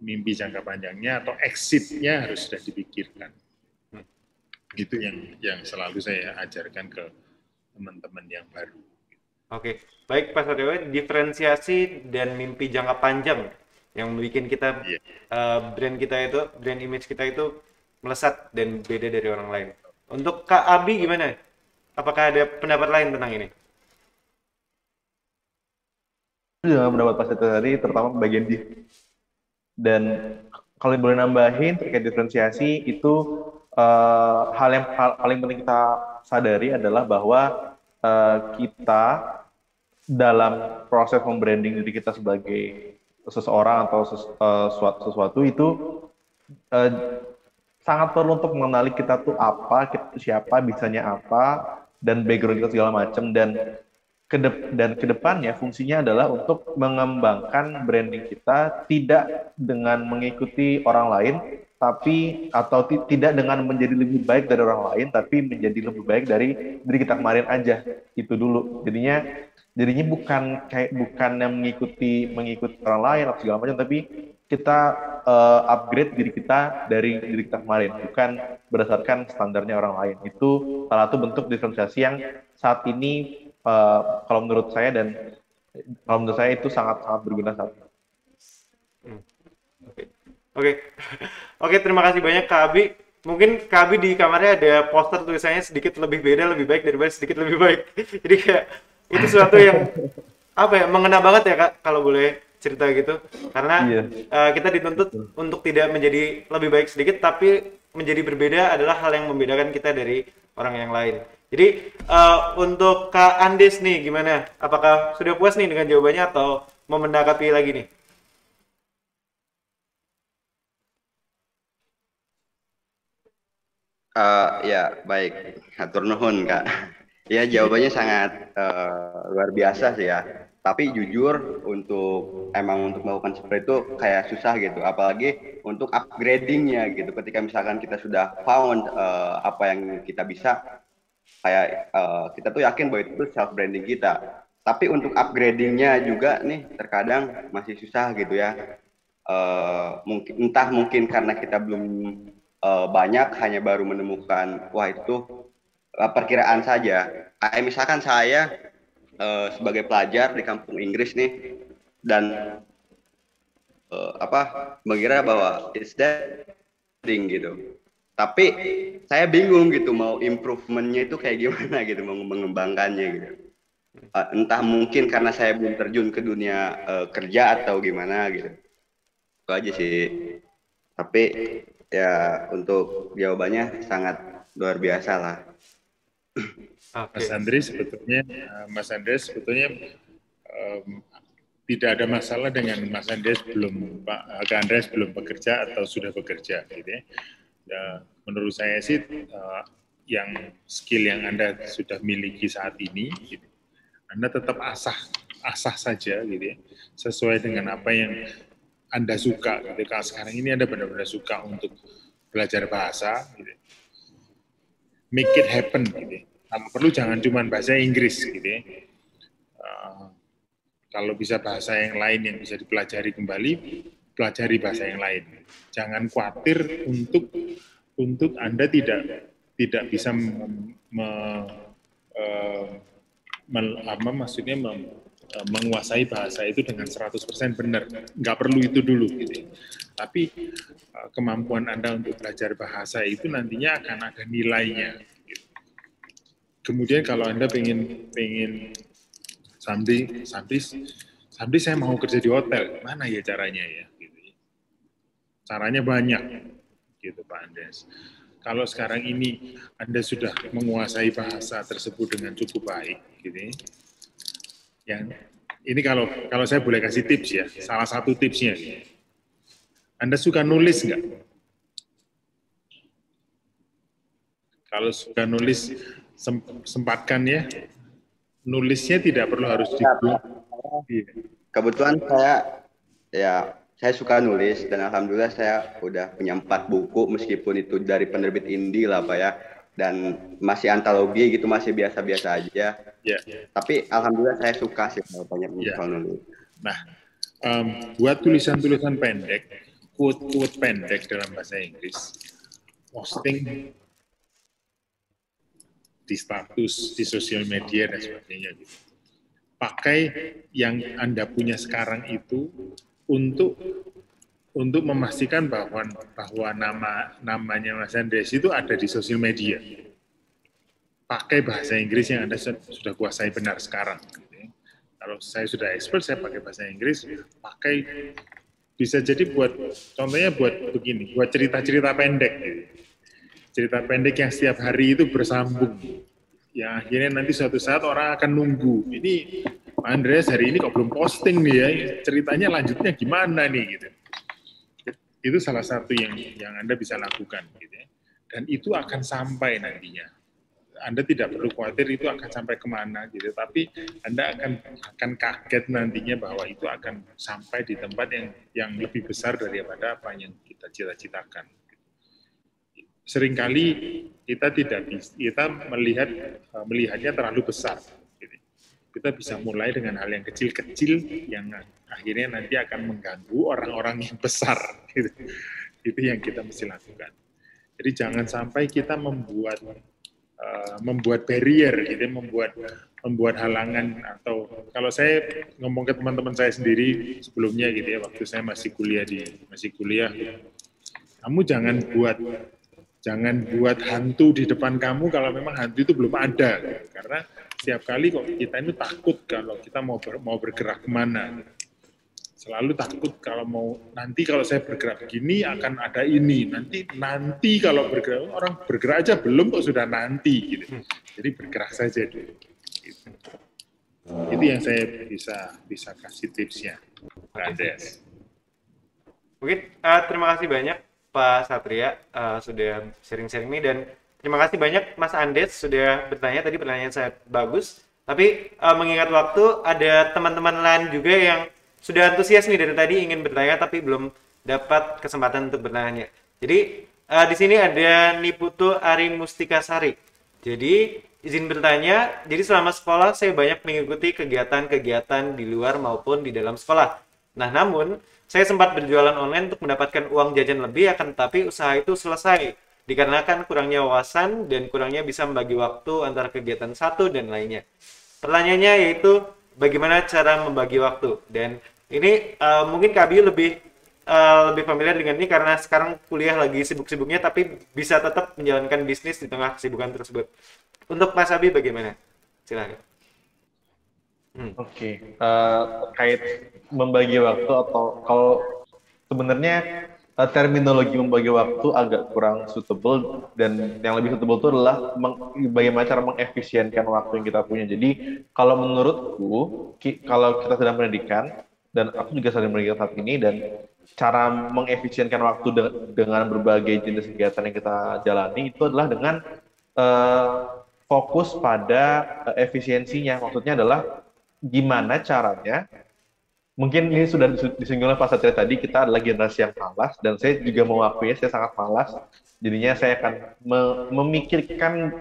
mimpi jangka panjangnya atau exit-nya harus sudah dipikirkan. Itu yang selalu saya ajarkan ke teman-teman yang baru. Oke, baik Pak Satrio, diferensiasi dan mimpi jangka panjang yang bikin kita brand image kita itu melesat dan beda dari orang lain. Untuk Kak Abi gimana? Apakah ada pendapat lain tentang ini? Dengan pendapat Pak Satrio tadi, terutama bagian dan kalau boleh nambahin terkait diferensiasi itu hal yang paling penting kita sadari adalah bahwa kita dalam proses membranding diri kita sebagai seseorang atau sesuatu itu sangat perlu untuk mengenali kita tuh apa, kita siapa, bisanya apa, dan background kita segala macam, dan kedepannya fungsinya adalah untuk mengembangkan branding kita tidak dengan mengikuti orang lain, tapi atau tidak dengan menjadi lebih baik dari orang lain, tapi menjadi lebih baik dari diri kita kemarin aja. Itu dulu. Jadinya bukan yang mengikuti orang lain atau segala macam, tapi kita upgrade diri kita dari diri kita kemarin, bukan berdasarkan standarnya orang lain. Itu salah satu bentuk diferensiasi yang saat ini kalau menurut saya itu sangat berguna saat ini. Oke, terima kasih banyak Kak Abi. Mungkin Kak Abi di kamarnya ada poster tulisannya sedikit lebih beda, lebih baik daripada sedikit lebih baik. Jadi kayak itu sesuatu yang mengena banget ya Kak, kalau boleh cerita gitu. Karena kita dituntut untuk tidak menjadi lebih baik sedikit, tapi menjadi berbeda adalah hal yang membedakan kita dari orang yang lain. Jadi untuk Kak Andes nih gimana? Apakah sudah puas nih dengan jawabannya atau mau menanggapi lagi nih? Ya, baik. Hatur nuhun, Kak. Ya, jawabannya sangat luar biasa sih ya. Tapi jujur untuk melakukan seperti itu kayak susah gitu. Apalagi untuk upgradingnya gitu. Ketika misalkan kita sudah found apa yang kita bisa, kayak kita tuh yakin bahwa itu self branding kita. Tapi untuk upgradingnya juga nih terkadang masih susah gitu ya. Mungkin karena kita belum banyak, hanya baru menemukan wah itu perkiraan saja. Kayak misalkan saya sebagai pelajar di kampung Inggris nih, dan mengira bahwa it's that thing gitu. Tapi saya bingung gitu mau improvementnya itu kayak gimana gitu, mau mengembangkannya gitu. Entah mungkin karena saya belum terjun ke dunia kerja atau gimana gitu. Itu aja sih. Tapi ya untuk jawabannya sangat luar biasa lah. Mas Andres sebetulnya tidak ada masalah dengan Mas Andres Kak Andres belum bekerja atau sudah bekerja gitu ya. Ya, menurut saya sih skill yang Anda sudah miliki saat ini, gitu. Anda tetap asah saja, gitu ya, sesuai dengan apa yang Anda suka. Gitu. Kalau sekarang ini Anda benar-benar suka untuk belajar bahasa, gitu. Make it happen, gitu. Kalau perlu jangan cuma bahasa Inggris, gitu ya. Kalau bisa bahasa yang lain yang bisa dipelajari kembali, pelajari bahasa yang lain. Jangan khawatir untuk Anda tidak bisa menguasai bahasa itu dengan 100% benar. Nggak perlu itu dulu. Gitu. Tapi kemampuan Anda untuk belajar bahasa itu nantinya akan ada nilainya. Gitu. Kemudian kalau Anda pengen sampai saya mau kerja di hotel, mana ya caranya ya? Gitu. Caranya banyak, gitu Pak Andes. Kalau sekarang ini Anda sudah menguasai bahasa tersebut dengan cukup baik, gitu. Yang ini kalau saya boleh kasih tips ya, salah satu tipsnya. Gitu. Anda suka nulis nggak? Kalau suka nulis, sempatkan ya. Nulisnya tidak perlu harus dibuat. Kebetulan saya suka nulis dan alhamdulillah saya udah punya 4 buku meskipun itu dari penerbit indie lah Pak ya, dan masih antologi gitu, masih biasa-biasa aja. Tapi alhamdulillah saya suka sih kalau banyak nulis. Nah, buat tulisan-tulisan pendek, quote-quote pendek dalam bahasa Inggris, posting di status, di sosial media dan sebagainya. Gitu. Pakai yang Anda punya sekarang itu untuk memastikan bahwa namanya Mas Andreas itu ada di sosial media. Pakai bahasa Inggris yang Anda sudah kuasai benar sekarang. Gitu. Kalau saya sudah expert, saya pakai bahasa Inggris. Pakai bisa jadi contohnya buat begini, buat cerita-cerita pendek. Gitu. Cerita pendek yang setiap hari itu bersambung. Ya akhirnya nanti suatu saat orang akan nunggu. Ini Pak Andreas hari ini kok belum posting nih ya, ceritanya lanjutnya gimana nih gitu. Itu salah satu yang Anda bisa lakukan gitu ya. Dan itu akan sampai nantinya. Anda tidak perlu khawatir itu akan sampai kemana gitu, tapi Anda akan kaget nantinya bahwa itu akan sampai di tempat yang lebih besar daripada apa yang kita cita-citakan. Seringkali kita melihatnya terlalu besar. Gitu. Kita bisa mulai dengan hal yang kecil-kecil yang akhirnya nanti akan mengganggu orang-orang yang besar. Gitu. Itu yang kita mesti lakukan. Jadi jangan sampai kita membuat barrier, gitu, membuat halangan, atau kalau saya ngomong ke teman-teman saya sendiri sebelumnya gitu ya, waktu saya masih kuliah, kamu jangan buat hantu di depan kamu kalau memang hantu itu belum ada, gitu. Karena setiap kali kok kita ini takut kalau kita mau bergerak kemana. Selalu takut nanti kalau saya bergerak begini akan ada ini, nanti kalau bergerak, orang bergerak aja belum kok sudah nanti gitu. Jadi bergerak saja dulu. Gitu. Itu yang saya bisa kasih tipsnya, Pak Andreas. Mungkin terima kasih banyak Pak Satria sudah sharing-sharing ini, dan terima kasih banyak Mas Andes sudah bertanya. Tadi pertanyaan saya bagus, tapi mengingat waktu, ada teman-teman lain juga yang sudah antusias nih dari tadi ingin bertanya tapi belum dapat kesempatan untuk bertanya. Jadi di sini ada Niputu Ari Mustikasari. Jadi izin bertanya, jadi selama sekolah saya banyak mengikuti kegiatan-kegiatan di luar maupun di dalam sekolah. Nah, namun saya sempat berjualan online untuk mendapatkan uang jajan lebih, akan tetapi usaha itu selesai dikarenakan kurangnya wawasan dan kurangnya bisa membagi waktu antara kegiatan satu dan lainnya. Pertanyaannya yaitu bagaimana cara membagi waktu, dan ini mungkin Kak Abiyu lebih familiar dengan ini karena sekarang kuliah lagi sibuk-sibuknya tapi bisa tetap menjalankan bisnis di tengah kesibukan tersebut. Untuk Mas Abi bagaimana? Silakan. Oke, terkait membagi waktu, atau kalau sebenarnya terminologi membagi waktu agak kurang suitable, dan yang lebih suitable itu adalah bagaimana cara mengefisienkan waktu yang kita punya. Jadi kalau menurutku, kalau kita sedang pendidikan, dan aku juga sedang pendidikan saat ini, dan cara mengefisienkan waktu dengan berbagai jenis kegiatan yang kita jalani itu adalah dengan eh, fokus pada efisiensinya. Maksudnya adalah gimana caranya. Mungkin ini sudah disinggung oleh Pak Satria tadi, kita adalah generasi yang malas, dan saya juga mengakui saya sangat malas. Jadinya saya akan memikirkan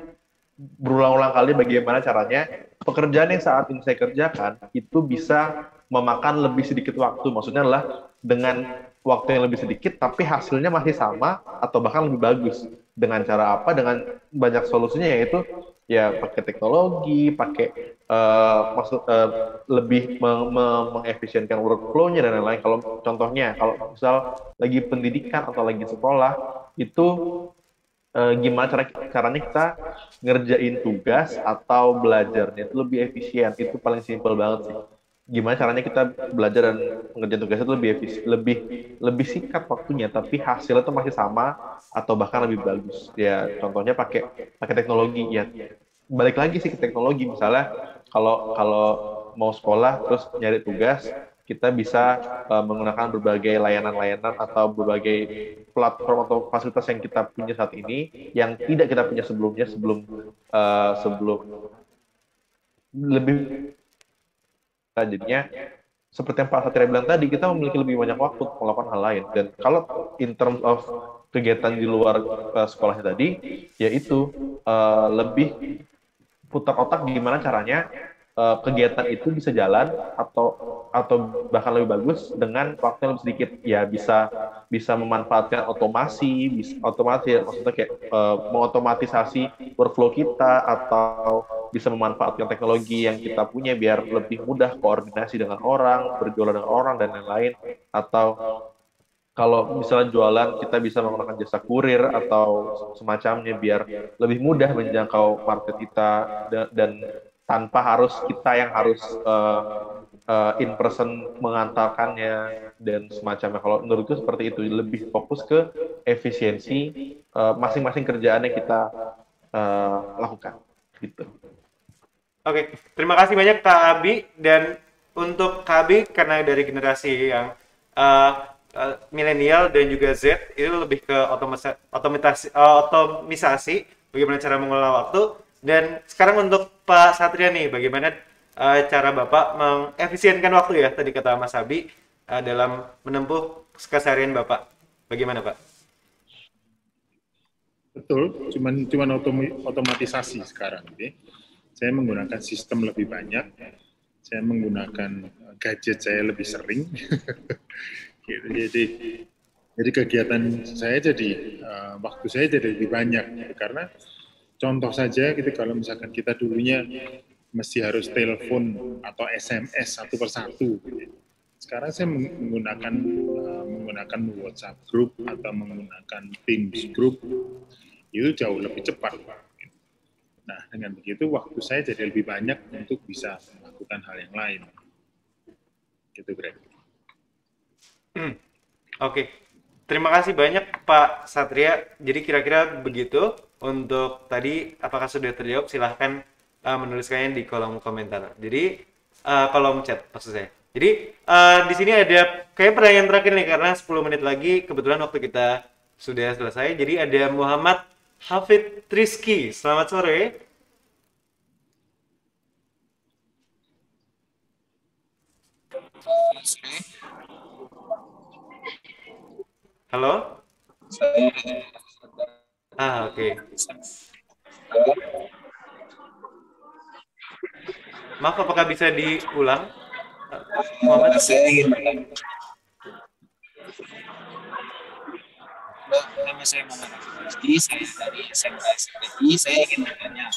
berulang-ulang kali bagaimana caranya pekerjaan yang saat ini saya kerjakan itu bisa memakan lebih sedikit waktu. Maksudnya adalah dengan waktu yang lebih sedikit tapi hasilnya masih sama atau bahkan lebih bagus. Dengan cara apa? Dengan banyak solusinya, yaitu ya pakai teknologi, pakai maksud lebih mengefisienkan workflow-nya dan lain-lain. Kalau contohnya, kalau misal lagi pendidikan atau lagi sekolah, itu gimana caranya kita ngerjain tugas atau belajarnya itu lebih efisien. Itu paling simpel banget sih. Gimana caranya kita belajar dan ngerjain tugas itu lebih singkat waktunya tapi hasilnya itu masih sama atau bahkan lebih bagus. Ya contohnya pakai pakai teknologi ya. Balik lagi sih ke teknologi, misalnya kalau kalau mau sekolah terus nyari tugas, kita bisa menggunakan berbagai layanan-layanan atau berbagai platform atau fasilitas yang kita punya saat ini yang tidak kita punya sebelumnya, sebelum lebih. Jadinya seperti yang Pak Satria bilang tadi, kita memiliki lebih banyak waktu untuk melakukan hal lain. Dan kalau in terms of kegiatan di luar sekolahnya tadi, yaitu lebih putar otak gimana caranya kegiatan itu bisa jalan atau bahkan lebih bagus dengan waktu yang lebih sedikit. Ya bisa bisa memanfaatkan otomasi, otomasi maksudnya kayak mengotomatisasi workflow kita, atau bisa memanfaatkan teknologi yang kita punya biar lebih mudah koordinasi dengan orang, berjualan dengan orang dan lain-lain. Atau kalau misalnya jualan, kita bisa menggunakan jasa kurir atau semacamnya biar lebih mudah menjangkau market kita, dan tanpa harus kita yang harus in person mengantarkannya dan semacamnya. Kalau menurutku seperti itu, lebih fokus ke efisiensi masing-masing kerjaan yang kita lakukan gitu. Oke, terima kasih banyak Kak Abi. Dan untuk Kak Abi, karena dari generasi yang milenial dan juga Z, itu lebih ke otomisasi, bagaimana cara mengelola waktu. Dan sekarang untuk Pak Satria nih, bagaimana cara Bapak mengefisienkan waktu ya, tadi kata Mas Abi, dalam menempuh keseharian Bapak. Bagaimana Pak? Betul, cuman otomatisasi sekarang. Okay? Saya menggunakan sistem lebih banyak, saya menggunakan gadget saya lebih sering. Gitu. Jadi kegiatan saya waktu saya jadi lebih banyak. Gitu. Karena contoh saja, gitu, kalau misalkan kita dulunya mesti harus telepon atau SMS satu persatu. Gitu. Sekarang saya menggunakan WhatsApp group atau menggunakan Teams group, itu jauh lebih cepat. Nah, dengan begitu waktu saya jadi lebih banyak untuk bisa melakukan hal yang lain. Gitu, Greg. Oke. Terima kasih banyak Pak Satria. Jadi kira-kira begitu. Untuk tadi, apakah sudah terjawab? Silahkan menuliskannya di kolom komentar. Jadi kolom chat maksud saya. Jadi di sini ada kayak pertanyaan terakhir nih, karena 10 menit lagi kebetulan waktu kita sudah selesai. Jadi ada Muhammad Hafid Triski. Selamat sore. Halo? Oke. Maaf, apakah bisa diulang? Muhammad? Nama saya Muhammad Rizky, saya dari SMA SPI. Saya ingin bertanya.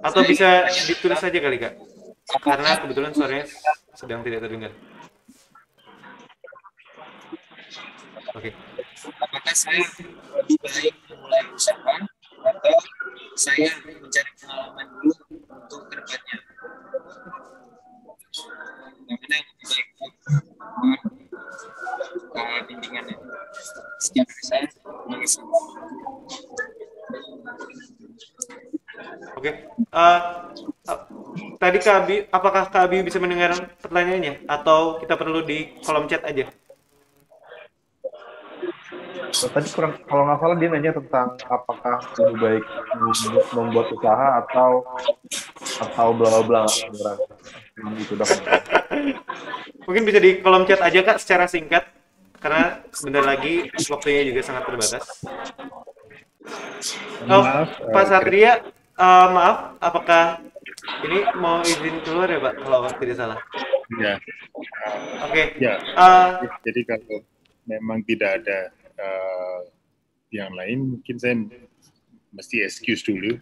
Atau bisa ditulis saja kali Kak? Karena kebetulan suaranya sedang tidak terdengar. Oke. Apakah saya lebih baik memulai usaha atau saya mencari pengalaman dulu untuk kedepannya? Bagaimana yang lebih baik bimbingannya? Sekian dari saya. Terima kasih. Oke. Tadi Kak Abi, apakah Kak Abi bisa mendengar pertanyaannya? Atau kita perlu di kolom chat aja? Tadi kurang, kalau nggak salah dia nanya tentang apakah lebih baik membuat usaha atau bla bla bla nggak kedengeran. Itu udah kedengeran. Mungkin bisa di kolom chat aja Kak secara singkat karena sebentar lagi waktunya juga sangat terbatas. Oh, Maaf, Pak Satria, maaf, apakah ini mau izin keluar ya Pak kalau tidak salah? ya, Oke. ya. Eh, Jadi kalau memang tidak ada yang lain, mungkin saya mesti excuse dulu.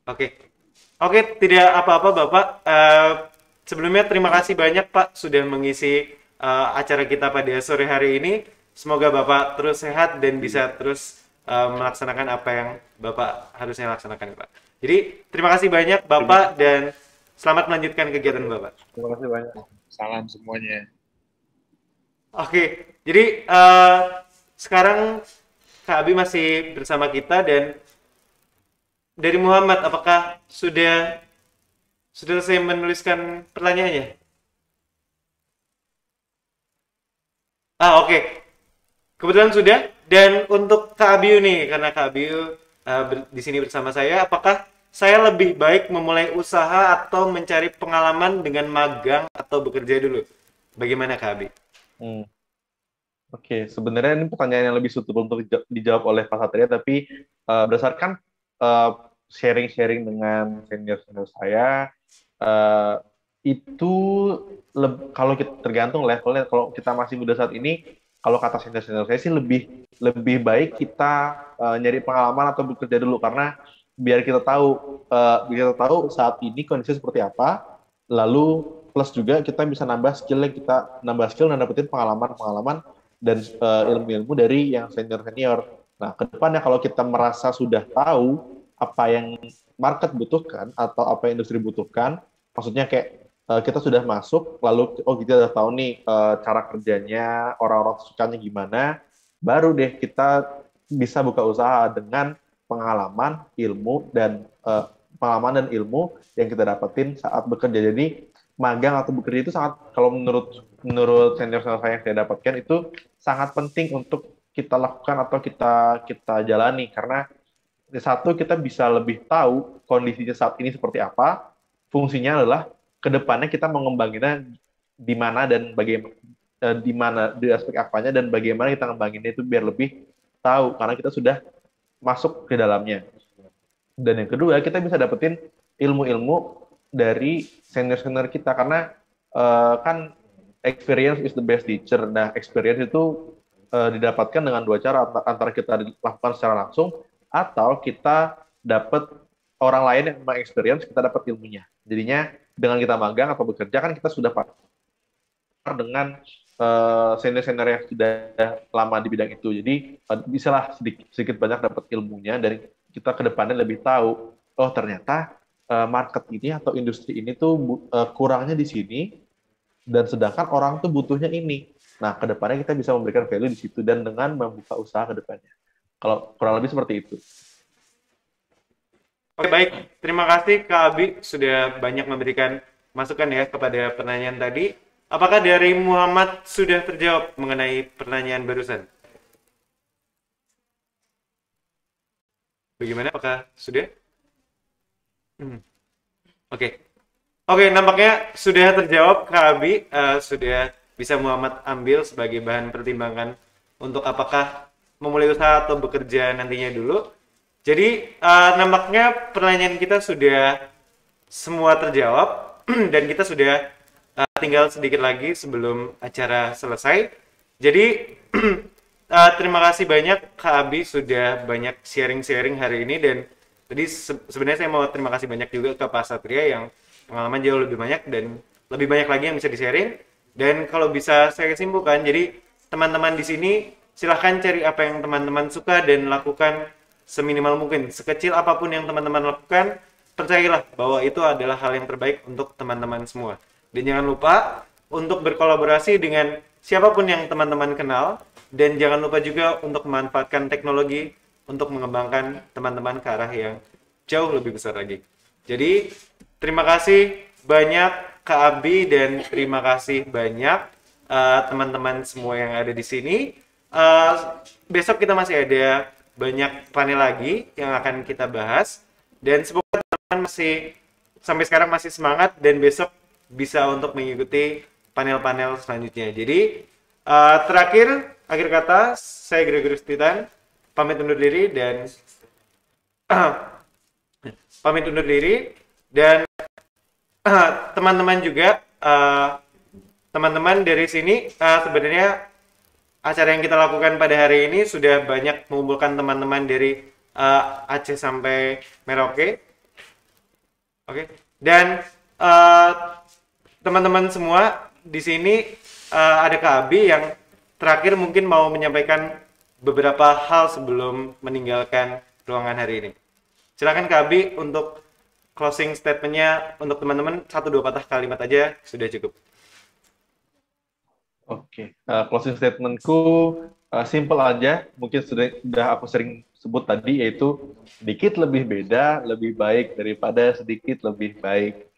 Oke, oke, tidak apa-apa Bapak. Sebelumnya terima kasih banyak Pak sudah mengisi acara kita pada sore hari ini. Semoga Bapak terus sehat dan bisa terus melaksanakan apa yang Bapak harusnya laksanakan Pak. Jadi terima kasih banyak Bapak dan selamat melanjutkan kegiatan Bapak. Terima kasih banyak. Salam semuanya. Oke, jadi sekarang Kak Abi masih bersama kita dan dari Muhammad, apakah sudah selesai menuliskan pertanyaannya? Oke. Kebetulan sudah. Dan untuk Kak Abiu nih, karena Kak Abiu di sini bersama saya, apakah saya lebih baik memulai usaha atau mencari pengalaman dengan magang atau bekerja dulu? Bagaimana Kak Abi? Oke, sebenarnya ini pertanyaan yang lebih suitable untuk dijawab oleh Pak Satria, tapi berdasarkan sharing-sharing dengan senior-senior saya, itu kalau kita tergantung levelnya. Kalau kita masih muda saat ini, kalau kata senior-senior saya sih lebih baik kita nyari pengalaman atau bekerja dulu, karena biar kita tahu saat ini kondisi seperti apa, lalu plus juga kita bisa nambah skill dan dapetin pengalaman dan ilmu-ilmu dari yang senior-senior. Nah, ke depannya kalau kita merasa sudah tahu apa yang market butuhkan atau apa yang industri butuhkan, maksudnya kayak kita sudah masuk, lalu kita udah tahu nih cara kerjanya, orang-orang sukanya gimana, baru deh kita bisa buka usaha dengan pengalaman, ilmu dan ilmu yang kita dapetin saat bekerja. Jadi magang atau bekerja itu sangat, kalau menurut senior saya yang saya dapatkan, itu sangat penting untuk kita lakukan atau kita jalani, karena satu, kita bisa lebih tahu kondisinya saat ini seperti apa, fungsinya adalah kedepannya kita mengembanginnya di mana dan bagaimana, di mana di aspek apanya dan bagaimana kita ngembanginnya itu biar lebih tahu, karena kita sudah masuk ke dalamnya. Dan yang kedua, kita bisa dapetin ilmu-ilmu dari senior-senior kita, karena kan experience is the best teacher. Nah, experience itu didapatkan dengan dua cara, antara kita lakukan secara langsung atau kita dapat orang lain yang memang experience, kita dapat ilmunya. Jadinya dengan kita magang atau bekerja, kan kita sudah partner dengan senior-senior yang sudah lama di bidang itu. Jadi bisalah sedikit banyak dapat ilmunya, dan kita ke depannya lebih tahu, oh ternyata market ini atau industri ini tuh kurangnya di sini, dan sedangkan orang tuh butuhnya ini. Nah, ke depannya kita bisa memberikan value di situ dan dengan membuka usaha ke depannya. Kalau kurang lebih seperti itu. Oke, baik. Terima kasih Kak Abi sudah banyak memberikan masukan ya kepada pertanyaan tadi. Apakah dari Muhammad sudah terjawab mengenai pertanyaan barusan? Bagaimana? Apakah sudah? Oke, nampaknya sudah terjawab Kak Abi. Sudah bisa Muhammad ambil sebagai bahan pertimbangan untuk apakah memulai usaha atau bekerja nantinya dulu. Jadi nampaknya pertanyaan kita sudah semua terjawab dan kita sudah tinggal sedikit lagi sebelum acara selesai. Jadi terima kasih banyak Kak Abi sudah banyak sharing-sharing hari ini, dan tadi sebenarnya saya mau terima kasih banyak juga ke Pak Satria yang pengalaman jauh lebih banyak dan lebih banyak lagi yang bisa di-sharing. Dan kalau bisa saya simpulkan, jadi teman-teman di sini silahkan cari apa yang teman-teman suka dan lakukan seminimal mungkin. Sekecil apapun yang teman-teman lakukan, percayalah bahwa itu adalah hal yang terbaik untuk teman-teman semua. Dan jangan lupa untuk berkolaborasi dengan siapapun yang teman-teman kenal, dan jangan lupa juga untuk memanfaatkan teknologi untuk mengembangkan teman-teman ke arah yang jauh lebih besar lagi. Jadi, terima kasih banyak Kak Abi dan terima kasih banyak teman-teman semua yang ada di sini. besok kita masih ada banyak panel lagi yang akan kita bahas, dan semoga teman-teman masih sampai sekarang masih semangat dan besok bisa untuk mengikuti panel-panel selanjutnya. Jadi akhir kata, saya Gregorius Titan pamit undur diri dan teman-teman juga, teman-teman dari sini sebenarnya acara yang kita lakukan pada hari ini sudah banyak mengumpulkan teman-teman dari Aceh sampai Merauke. Oke. Dan teman-teman semua di sini ada Kak Abi yang terakhir mungkin mau menyampaikan beberapa hal sebelum meninggalkan ruangan hari ini. Silakan Kak Abi untuk closing statement-nya untuk teman-teman, 1-2 patah kalimat aja sudah cukup. Oke, closing statementku simple aja, mungkin sudah aku sering sebut tadi, yaitu sedikit lebih beda, lebih baik daripada sedikit lebih baik.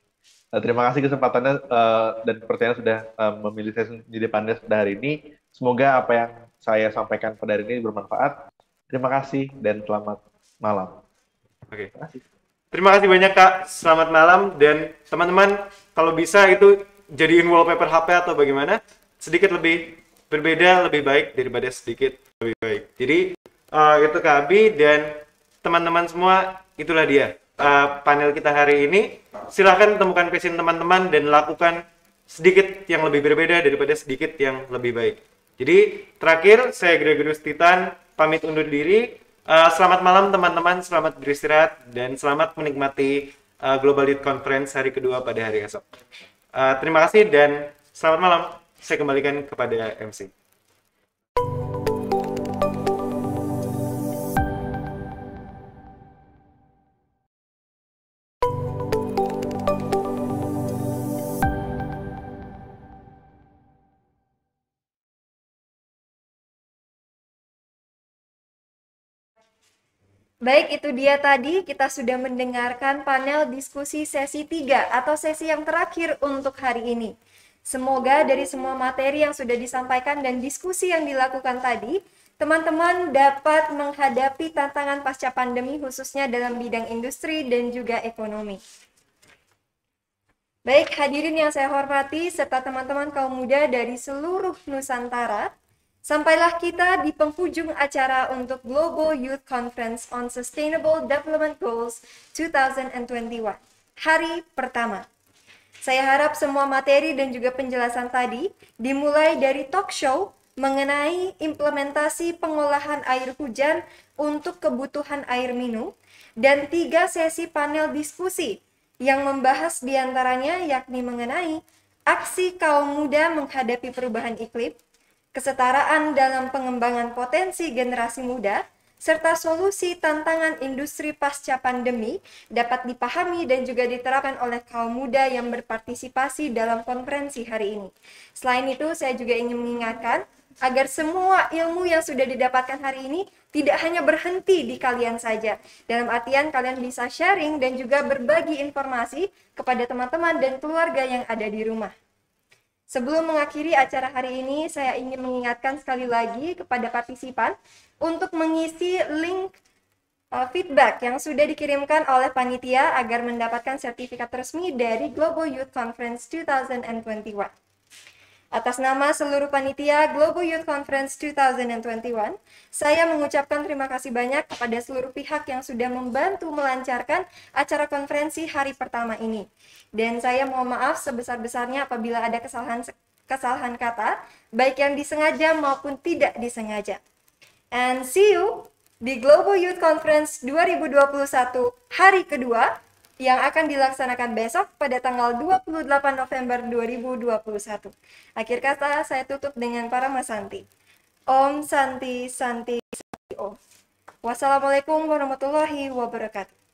Terima kasih kesempatannya dan percaya sudah memilih saya menjadi panel pada hari ini. Semoga apa yang saya sampaikan pada hari ini bermanfaat. Terima kasih dan selamat malam. Oke. Terima kasih banyak Kak, selamat malam, dan teman-teman kalau bisa itu jadiin wallpaper HP atau bagaimana, sedikit lebih berbeda lebih baik daripada sedikit lebih baik. Jadi itu Kak Abi dan teman-teman semua, itulah dia panel kita hari ini. Silahkan temukan passion teman-teman dan lakukan sedikit yang lebih berbeda daripada sedikit yang lebih baik. Jadi terakhir, saya Gregorius Titan pamit undur diri. Selamat malam teman-teman, selamat beristirahat dan selamat menikmati Global Youth Conference hari kedua pada hari esok. Terima kasih dan selamat malam. Saya kembalikan kepada MC. Baik, itu dia tadi kita sudah mendengarkan panel diskusi sesi 3 atau sesi yang terakhir untuk hari ini. Semoga dari semua materi yang sudah disampaikan dan diskusi yang dilakukan tadi, teman-teman dapat menghadapi tantangan pasca pandemi khususnya dalam bidang industri dan juga ekonomi. Baik, hadirin yang saya hormati serta teman-teman kaum muda dari seluruh Nusantara, sampailah kita di penghujung acara untuk Global Youth Conference on Sustainable Development Goals 2021, hari pertama. Saya harap semua materi dan juga penjelasan tadi dimulai dari talk show mengenai implementasi pengolahan air hujan untuk kebutuhan air minum dan 3 sesi panel diskusi yang membahas diantaranya yakni mengenai aksi kaum muda menghadapi perubahan iklim, kesetaraan dalam pengembangan potensi generasi muda, serta solusi tantangan industri pasca pandemi dapat dipahami dan juga diterapkan oleh kaum muda yang berpartisipasi dalam konferensi hari ini. Selain itu, saya juga ingin mengingatkan agar semua ilmu yang sudah didapatkan hari ini tidak hanya berhenti di kalian saja. Dalam artian kalian bisa sharing dan juga berbagi informasi kepada teman-teman dan keluarga yang ada di rumah. Sebelum mengakhiri acara hari ini, saya ingin mengingatkan sekali lagi kepada partisipan untuk mengisi link feedback yang sudah dikirimkan oleh panitia agar mendapatkan sertifikat resmi dari Global Youth Conference 2021. Atas nama seluruh panitia Global Youth Conference 2021, saya mengucapkan terima kasih banyak kepada seluruh pihak yang sudah membantu melancarkan acara konferensi hari pertama ini. Dan saya mohon maaf sebesar-besarnya apabila ada kesalahan kata, baik yang disengaja maupun tidak disengaja. And see you di Global Youth Conference 2021 hari kedua yang akan dilaksanakan besok pada tanggal 28 November 2021. Akhir kata, saya tutup dengan Parama Santi. Om Santi Santi Santi Om. Wassalamualaikum warahmatullahi wabarakatuh.